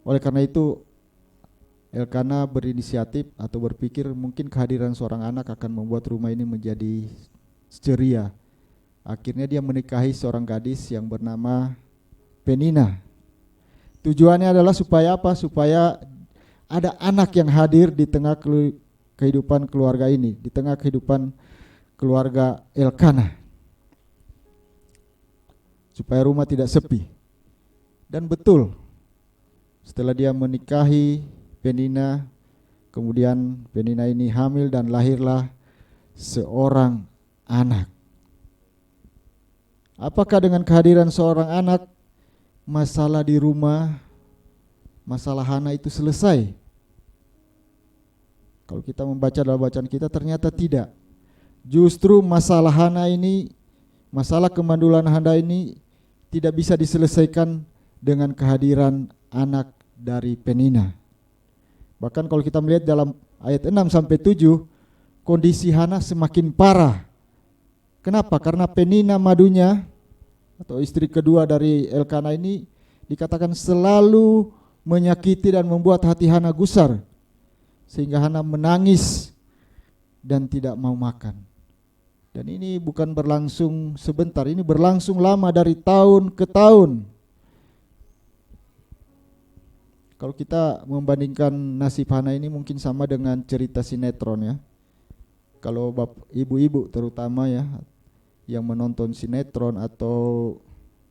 Oleh karena itu Elkana berinisiatif atau berpikir mungkin kehadiran seorang anak akan membuat rumah ini menjadi ceria. Akhirnya dia menikahi seorang gadis yang bernama Penina. Tujuannya adalah supaya apa? Supaya ada anak yang hadir di tengah kehidupan keluarga ini, di tengah kehidupan keluarga Elkana, supaya rumah tidak sepi. Dan betul, setelah dia menikahi Penina, kemudian Penina ini hamil dan lahirlah seorang anak. Apakah dengan kehadiran seorang anak, masalah di rumah, masalah Hana itu selesai? Kalau kita membaca dalam bacaan kita, ternyata tidak. Justru masalah Hana ini, masalah kemandulan Hana ini tidak bisa diselesaikan dengan kehadiran anak dari Penina. Bahkan kalau kita melihat dalam ayat 6-7, kondisi Hana semakin parah. Kenapa? Karena Penina madunya atau istri kedua dari Elkana ini dikatakan selalu menyakiti dan membuat hati Hana gusar, sehingga Hana menangis dan tidak mau makan. Dan ini bukan berlangsung sebentar, ini berlangsung lama dari tahun ke tahun. Kalau kita membandingkan nasib Hana ini mungkin sama dengan cerita sinetron ya. Kalau ibu-ibu terutama ya yang menonton sinetron atau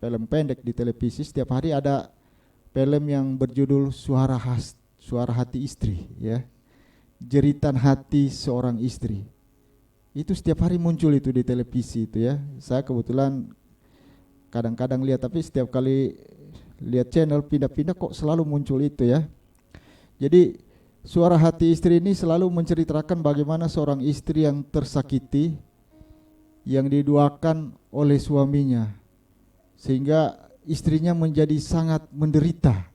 film pendek di televisi, setiap hari ada film yang berjudul Suara Hati Istri ya. Jeritan hati seorang istri. Itu setiap hari muncul itu di televisi itu ya. Saya kebetulan kadang-kadang lihat, tapi setiap kali lihat channel pindah-pindah kok selalu muncul itu ya. Jadi Suara Hati Istri ini selalu menceritakan bagaimana seorang istri yang tersakiti, yang diduakan oleh suaminya, sehingga istrinya menjadi sangat menderita.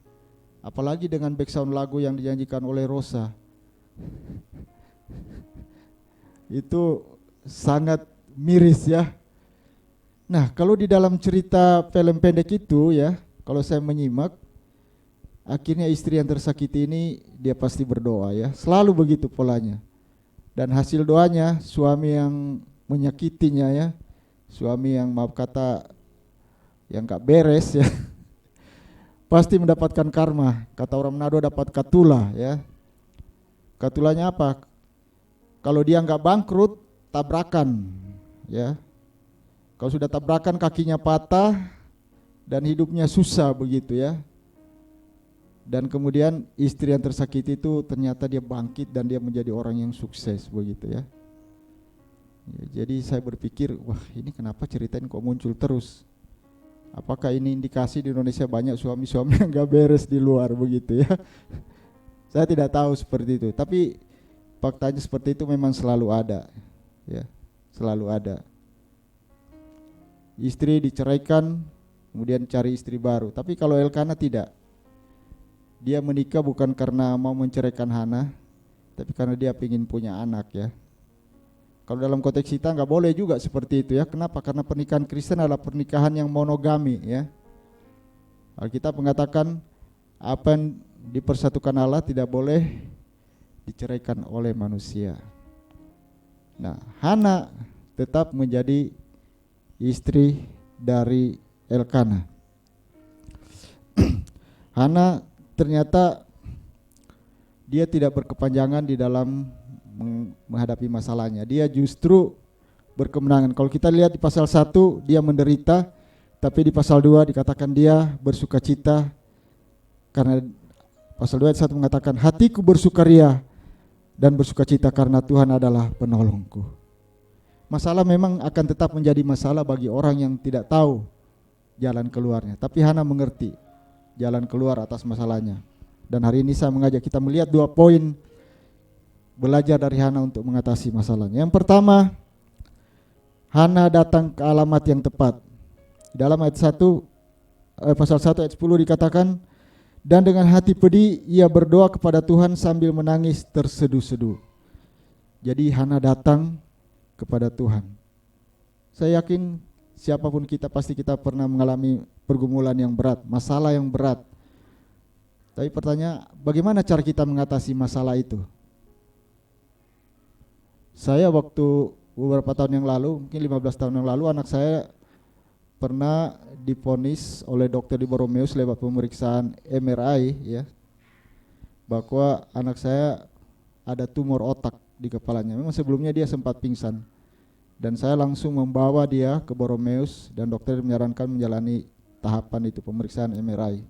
Apalagi dengan background lagu yang dinyanyikan oleh Rosa. Itu sangat miris ya. Nah, kalau di dalam cerita film pendek itu ya, kalau saya menyimak, akhirnya istri yang tersakiti ini dia pasti berdoa ya, selalu begitu polanya. Dan hasil doanya suami yang menyakitinya ya, suami yang maaf kata yang gak beres ya, pasti mendapatkan karma. Kata orang Manado dapat katula ya. Katulanya apa? Kalau dia nggak bangkrut, tabrakan ya. Kalau sudah tabrakan kakinya patah dan hidupnya susah begitu ya. Dan kemudian istri yang tersakiti itu ternyata dia bangkit dan dia menjadi orang yang sukses begitu ya. Jadi saya berpikir, wah ini kenapa cerita ini kok muncul terus? Apakah ini indikasi di Indonesia banyak suami-suami yang nggak beres di luar begitu ya? Saya tidak tahu seperti itu, tapi faktanya seperti itu memang selalu ada, ya, selalu ada. Istri diceraikan, kemudian cari istri baru. Tapi kalau Elkana tidak, dia menikah bukan karena mau menceraikan Hana, tapi karena dia ingin punya anak ya. Kalau dalam konteks kita nggak boleh juga seperti itu ya. Kenapa? Karena pernikahan Kristen adalah pernikahan yang monogami ya. Alkitab mengatakan apa yang dipersatukan Allah tidak boleh diceraikan oleh manusia. Nah, Hana tetap menjadi istri dari Elkana. Hana ternyata dia tidak berkepanjangan di dalam menghadapi masalahnya. Dia justru berkemenangan. Kalau kita lihat di pasal 1 dia menderita, tapi di pasal 2 dikatakan dia bersukacita, karena pasal 2 ayat 1 mengatakan hatiku bersukaria dan bersukacita karena Tuhan adalah penolongku. Masalah memang akan tetap menjadi masalah bagi orang yang tidak tahu jalan keluarnya, tapi Hana mengerti jalan keluar atas masalahnya. Dan hari ini saya mengajak kita melihat 2 poin belajar dari Hana untuk mengatasi masalahnya. Yang pertama, Hana datang ke alamat yang tepat. Dalam ayat 1 pasal 1 ayat 10 dikatakan, dan dengan hati pedih ia berdoa kepada Tuhan sambil menangis terseduh-seduh. Jadi Hana datang kepada Tuhan. Saya yakin Siapapun kita pasti kita pernah mengalami pergumulan yang berat, masalah yang berat. Tapi pertanyaan, bagaimana cara kita mengatasi masalah itu? Saya waktu beberapa tahun yang lalu, mungkin 15 tahun yang lalu, anak saya pernah divonis oleh dokter di Boromeus lewat pemeriksaan MRI ya, bahwa anak saya ada tumor otak di kepalanya. Memang sebelumnya dia sempat pingsan. Dan saya langsung membawa dia ke Boromeus dan dokter menyarankan menjalani tahapan itu, pemeriksaan MRI.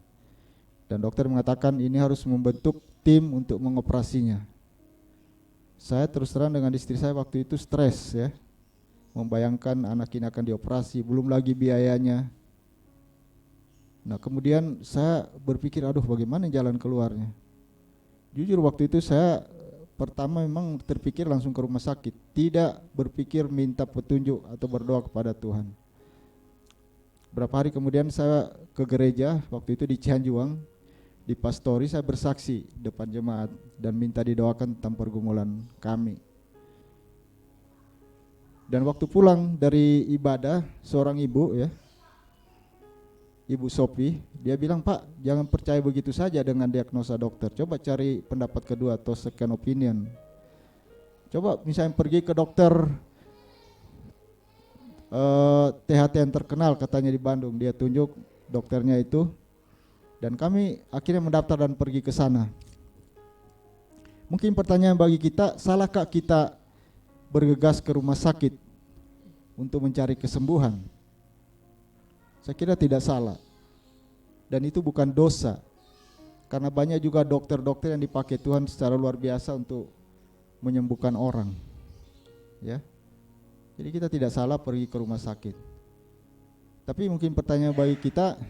Dan dokter mengatakan ini harus membentuk tim untuk mengoperasinya. Saya terus terang dengan istri saya waktu itu stres ya, membayangkan anak ini akan dioperasi, belum lagi biayanya. Nah kemudian saya berpikir, aduh bagaimana jalan keluarnya. Jujur waktu itu saya pertama memang terpikir langsung ke rumah sakit, tidak berpikir minta petunjuk atau berdoa kepada Tuhan. Berapa hari kemudian saya ke gereja, waktu itu di Cianjuang, di pastori, saya bersaksi depan jemaat dan minta didoakan tentang pergumulan kami. Dan waktu pulang dari ibadah, seorang ibu ya, Ibu Sophie, dia bilang, Pak jangan percaya begitu saja dengan diagnosa dokter, coba cari pendapat kedua atau second opinion. Coba misalnya pergi ke dokter THT yang terkenal katanya di Bandung, dia tunjuk dokternya itu, dan kami akhirnya mendaftar dan pergi ke sana. Mungkin pertanyaan bagi kita, salahkah kita bergegas ke rumah sakit untuk mencari kesembuhan? Saya kira tidak salah, dan itu bukan dosa, karena banyak juga dokter-dokter yang dipakai Tuhan secara luar biasa untuk menyembuhkan orang ya. Jadi kita tidak salah pergi ke rumah sakit. Tapi mungkin pertanyaan bagi kita,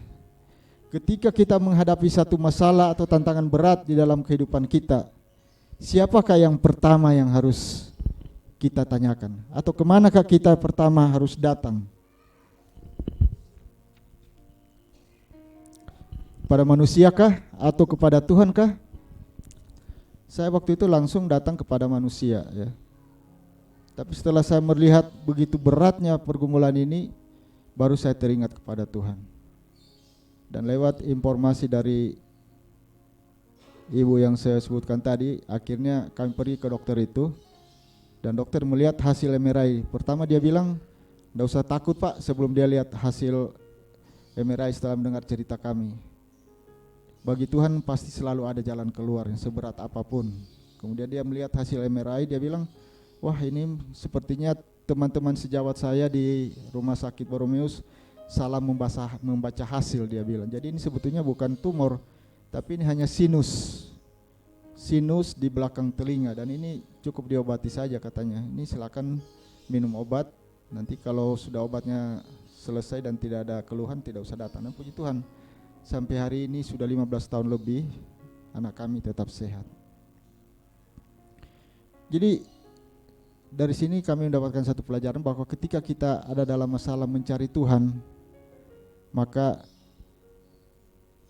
ketika kita menghadapi satu masalah atau tantangan berat di dalam kehidupan kita, siapakah yang pertama yang harus kita tanyakan? Atau kemanakah kita pertama harus datang? Pada manusiakah atau kepada Tuhankah? Saya waktu itu langsung datang kepada manusia ya. Tapi setelah saya melihat begitu beratnya pergumulan ini, baru saya teringat kepada Tuhan. Dan lewat informasi dari ibu yang saya sebutkan tadi, akhirnya kami pergi ke dokter itu, dan dokter melihat hasil MRI. Pertama dia bilang, "Nggak usah takut Pak," sebelum dia lihat hasil MRI setelah mendengar cerita kami. Bagi Tuhan pasti selalu ada jalan keluar yang seberat apapun. Kemudian dia melihat hasil MRI, dia bilang, wah ini sepertinya teman-teman sejawat saya di rumah sakit Boromeus salah membaca hasil, dia bilang. Jadi ini sebetulnya bukan tumor, tapi ini hanya sinus di belakang telinga, dan ini cukup diobati saja katanya. Ini silakan minum obat, nanti kalau sudah obatnya selesai dan tidak ada keluhan tidak usah datang. Dan puji Tuhan, sampai hari ini sudah 15 tahun lebih anak kami tetap sehat. Jadi dari sini kami mendapatkan satu pelajaran bahwa ketika kita ada dalam masalah mencari Tuhan, maka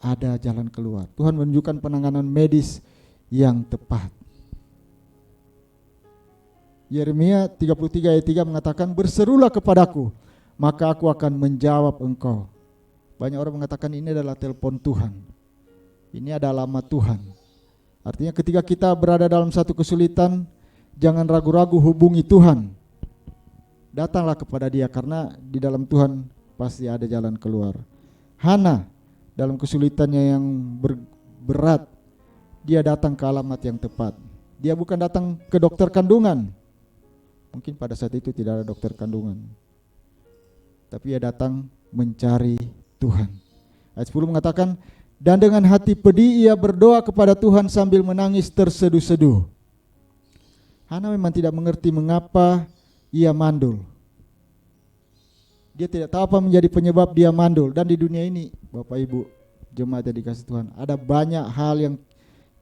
ada jalan keluar. Tuhan menunjukkan penanganan medis yang tepat. Yeremia 33 ayat 3 mengatakan, berserulah kepadaku, maka aku akan menjawab engkau. Banyak orang mengatakan ini adalah telepon Tuhan, ini adalah alamat Tuhan. Artinya ketika kita berada dalam satu kesulitan, jangan ragu-ragu hubungi Tuhan. Datanglah kepada Dia, karena di dalam Tuhan pasti ada jalan keluar. Hana dalam kesulitannya yang berat, dia datang ke alamat yang tepat. Dia bukan datang ke dokter kandungan. Mungkin pada saat itu tidak ada dokter kandungan, tapi dia datang mencari Tuhan. Ayat 10 mengatakan, dan dengan hati pedih ia berdoa kepada Tuhan sambil menangis terseduh-seduh. Hana memang tidak mengerti mengapa ia mandul. Dia tidak tahu apa menjadi penyebab dia mandul. Dan di dunia ini, Bapak Ibu jemaat yang dikasihi Tuhan, ada banyak hal yang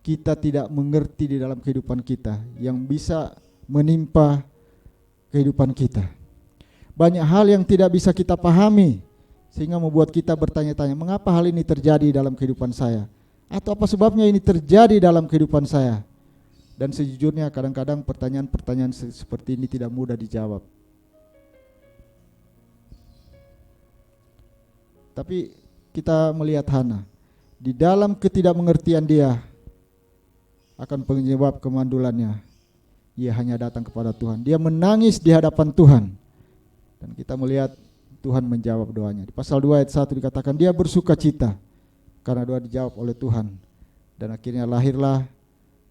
kita tidak mengerti di dalam kehidupan kita, yang bisa menimpa kehidupan kita. Banyak hal yang tidak bisa kita pahami, sehingga membuat kita bertanya-tanya, mengapa hal ini terjadi dalam kehidupan saya? Atau apa sebabnya ini terjadi dalam kehidupan saya? Dan sejujurnya kadang-kadang pertanyaan-pertanyaan seperti ini tidak mudah dijawab. Tapi kita melihat Hana, di dalam ketidakmengertian dia akan penyebab kemandulannya, ia hanya datang kepada Tuhan. Dia menangis di hadapan Tuhan. Dan kita melihat Tuhan menjawab doanya. Di pasal 2 ayat 1 dikatakan dia bersuka cita karena doa dijawab oleh Tuhan. Dan akhirnya lahirlah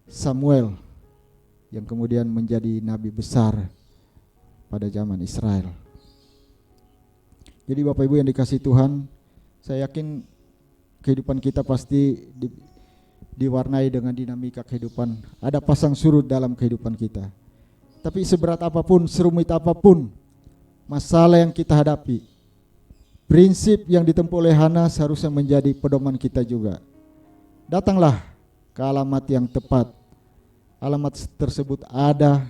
Samuel yang kemudian menjadi nabi besar pada zaman Israel. Jadi Bapak Ibu yang dikasihi Tuhan, saya yakin kehidupan kita pasti diwarnai dengan dinamika kehidupan. Ada pasang surut dalam kehidupan kita. Tapi seberat apapun, serumit apapun masalah yang kita hadapi, prinsip yang ditempuh oleh Hana seharusnya menjadi pedoman kita juga. Datanglah ke alamat yang tepat. Alamat tersebut ada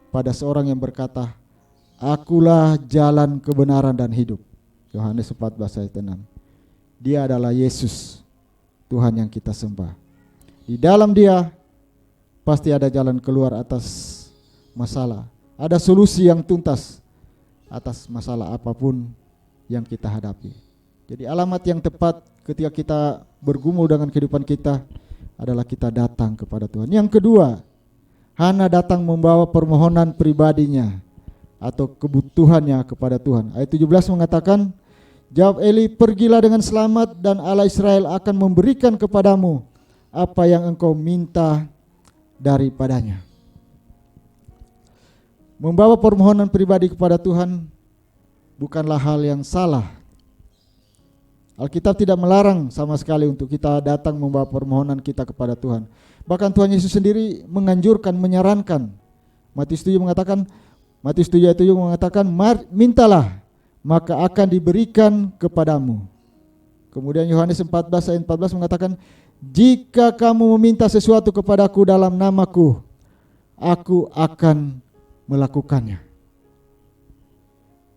pada seorang yang berkata, "Akulah jalan kebenaran dan hidup." Yohanes 14 ayat 6. Dia adalah Yesus, Tuhan yang kita sembah. Di dalam dia pasti ada jalan keluar atas masalah. Ada solusi yang tuntas atas masalah apapun yang kita hadapi. Jadi alamat yang tepat ketika kita bergumul dengan kehidupan kita adalah kita datang kepada Tuhan. Yang kedua, Hana datang membawa permohonan pribadinya atau kebutuhannya kepada Tuhan. Ayat 17 mengatakan, jawab Eli, pergilah dengan selamat dan Allah Israel akan memberikan kepadamu apa yang engkau minta daripadanya. Membawa permohonan pribadi kepada Tuhan bukanlah hal yang salah. Alkitab tidak melarang sama sekali untuk kita datang membawa permohonan kita kepada Tuhan. Bahkan Tuhan Yesus sendiri menganjurkan, menyarankan. Matius 7 ayat 7 mengatakan, mintalah maka akan diberikan kepadamu. Kemudian Yohanes 14 ayat 14 mengatakan, jika kamu meminta sesuatu kepadaku dalam namaku, aku akan melakukannya.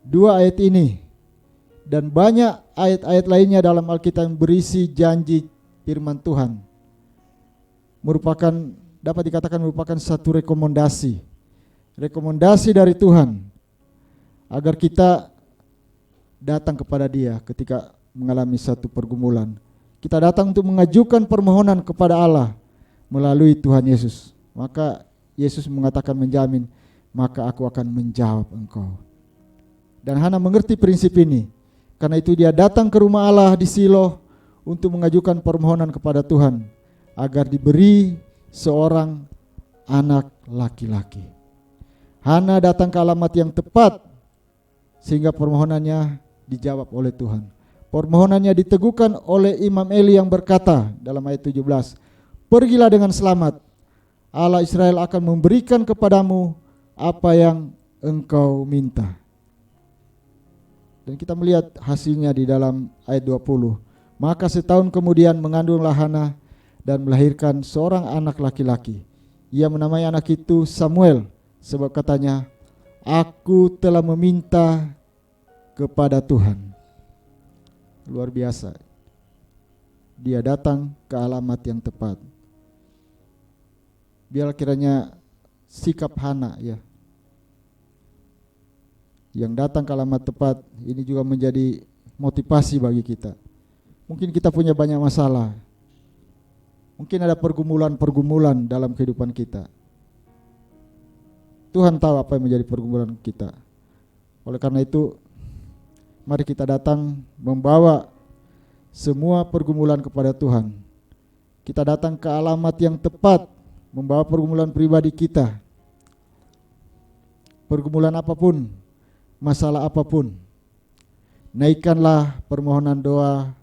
Dua ayat ini dan banyak ayat-ayat lainnya dalam Alkitab yang berisi janji firman Tuhan dapat dikatakan merupakan satu rekomendasi dari Tuhan agar kita datang kepada Dia ketika mengalami satu pergumulan. Kita datang untuk mengajukan permohonan kepada Allah melalui Tuhan Yesus. Maka Yesus mengatakan, menjamin, maka aku akan menjawab engkau. Dan Hana mengerti prinsip ini. Karena itu dia datang ke rumah Allah di Silo untuk mengajukan permohonan kepada Tuhan agar diberi seorang anak laki-laki. Hana datang ke alamat yang tepat sehingga permohonannya dijawab oleh Tuhan. Permohonannya diteguhkan oleh Imam Eli yang berkata dalam ayat 17, pergilah dengan selamat, Allah Israel akan memberikan kepadamu apa yang engkau minta. Dan kita melihat hasilnya di dalam ayat 20. Maka setahun kemudian mengandunglah Hana dan melahirkan seorang anak laki-laki. Ia menamai anak itu Samuel, sebab katanya, aku telah meminta kepada Tuhan. Luar biasa. Dia datang ke alamat yang tepat. Biar kiranya sikap Hana yang datang ke alamat tepat ini juga menjadi motivasi bagi kita. Mungkin kita punya banyak masalah. Mungkin ada pergumulan-pergumulan dalam kehidupan kita. Tuhan tahu apa yang menjadi pergumulan kita. Oleh karena itu, mari kita datang membawa semua pergumulan kepada Tuhan. Kita datang ke alamat yang tepat, membawa pergumulan pribadi kita. Pergumulan apapun, masalah apapun, naikkanlah permohonan doa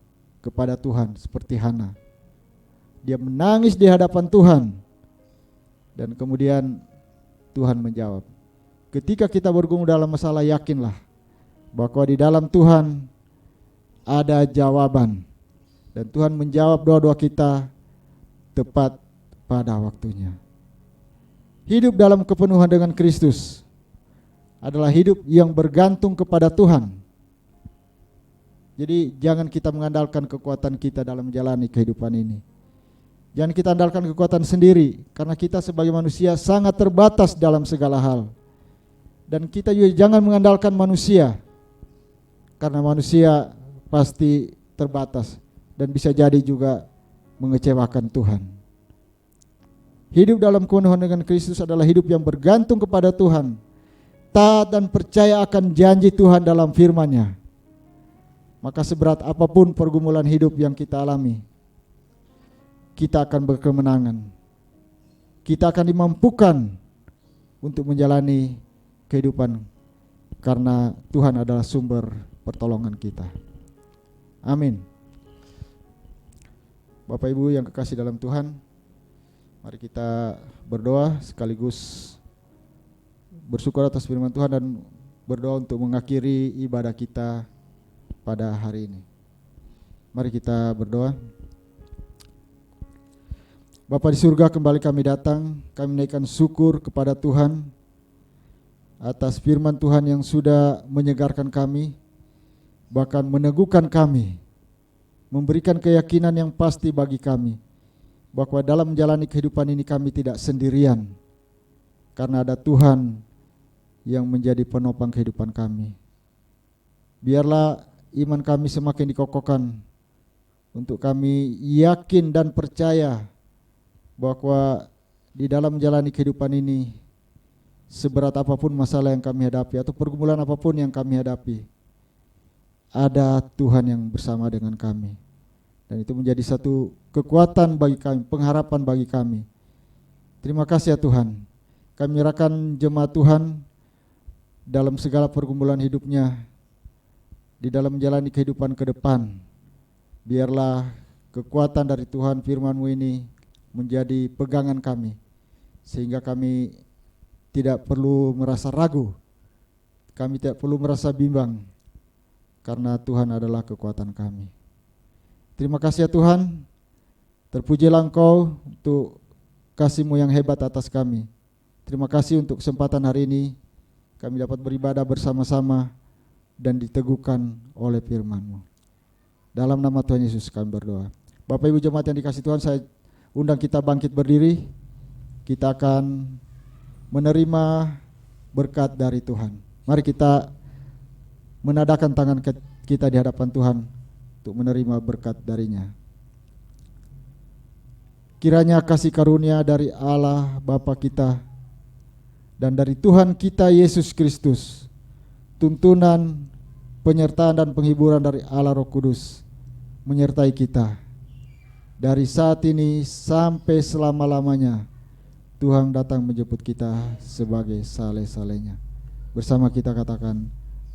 kepada Tuhan seperti Hana. Dia menangis di hadapan Tuhan dan kemudian Tuhan menjawab. Ketika kita bergumul dalam masalah, yakinlah bahwa di dalam Tuhan ada jawaban dan Tuhan menjawab doa-doa kita tepat pada waktunya. Hidup dalam kepenuhan dengan Kristus adalah hidup yang bergantung kepada Tuhan. Jadi jangan kita mengandalkan kekuatan kita dalam menjalani kehidupan ini. Jangan kita andalkan kekuatan sendiri, karena kita sebagai manusia sangat terbatas dalam segala hal. Dan kita juga jangan mengandalkan manusia, karena manusia pasti terbatas dan bisa jadi juga mengecewakan Tuhan. Hidup dalam kepenuhan dengan Kristus adalah hidup yang bergantung kepada Tuhan, taat dan percaya akan janji Tuhan dalam firman-Nya. Maka seberat apapun pergumulan hidup yang kita alami, kita akan berkemenangan. Kita akan dimampukan untuk menjalani kehidupan karena Tuhan adalah sumber pertolongan kita. Amin. Bapak Ibu yang kekasih dalam Tuhan, mari kita berdoa sekaligus bersyukur atas firman Tuhan dan berdoa untuk mengakhiri ibadah kita pada hari ini. Mari kita berdoa. Bapa di surga, kembali kami datang, kami menaikkan syukur kepada Tuhan atas firman Tuhan yang sudah menyegarkan kami, bahkan meneguhkan kami, memberikan keyakinan yang pasti bagi kami bahwa dalam menjalani kehidupan ini kami tidak sendirian, karena ada Tuhan yang menjadi penopang kehidupan kami. Biarlah iman kami semakin dikokohkan untuk kami yakin dan percaya bahwa di dalam menjalani kehidupan ini, seberat apapun masalah yang kami hadapi atau pergumulan apapun yang kami hadapi, ada Tuhan yang bersama dengan kami. Dan itu menjadi satu kekuatan bagi kami, pengharapan bagi kami. Terima kasih ya Tuhan. Kami menyerahkan jemaat Tuhan dalam segala pergumulan hidupnya, di dalam menjalani kehidupan ke depan. Biarlah kekuatan dari Tuhan, firman-Mu ini menjadi pegangan kami, sehingga kami tidak perlu merasa ragu, kami tidak perlu merasa bimbang, karena Tuhan adalah kekuatan kami. Terima kasih ya Tuhan, terpujilah Engkau untuk kasih-Mu yang hebat atas kami. Terima kasih untuk kesempatan hari ini, kami dapat beribadah bersama-sama dan diteguhkan oleh firman-Mu. Dalam nama Tuhan Yesus kami berdoa. Bapak Ibu jemaat yang dikasihi Tuhan, saya undang kita bangkit berdiri. Kita akan menerima berkat dari Tuhan. Mari kita menadahkan tangan kita di hadapan Tuhan untuk menerima berkat darinya. Kiranya kasih karunia dari Allah Bapa kita dan dari Tuhan kita Yesus Kristus, tuntunan, penyertaan dan penghiburan dari Allah Roh Kudus menyertai kita dari saat ini sampai selama-lamanya. Tuhan datang menjemput kita sebagai saleh-salehnya. Bersama kita katakan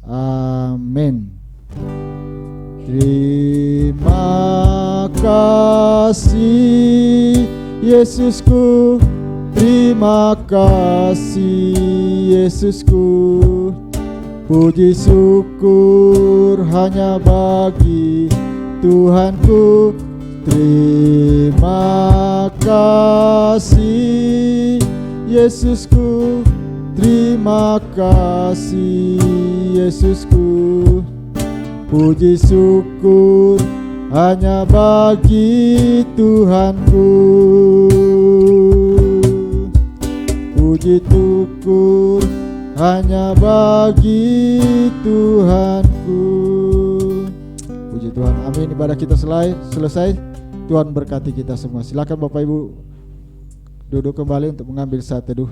amin. Terima kasih Yesusku, terima kasih Yesusku. Puji syukur hanya bagi Tuhanku. Terima kasih Yesusku, terima kasih Yesusku. Puji syukur hanya bagi Tuhanku. Puji syukur hanya bagi Tuhanku. Puji Tuhan, amin. Ibadah kita selesai. Tuhan berkati kita semua. Silakan Bapak Ibu duduk kembali untuk mengambil saat teduh.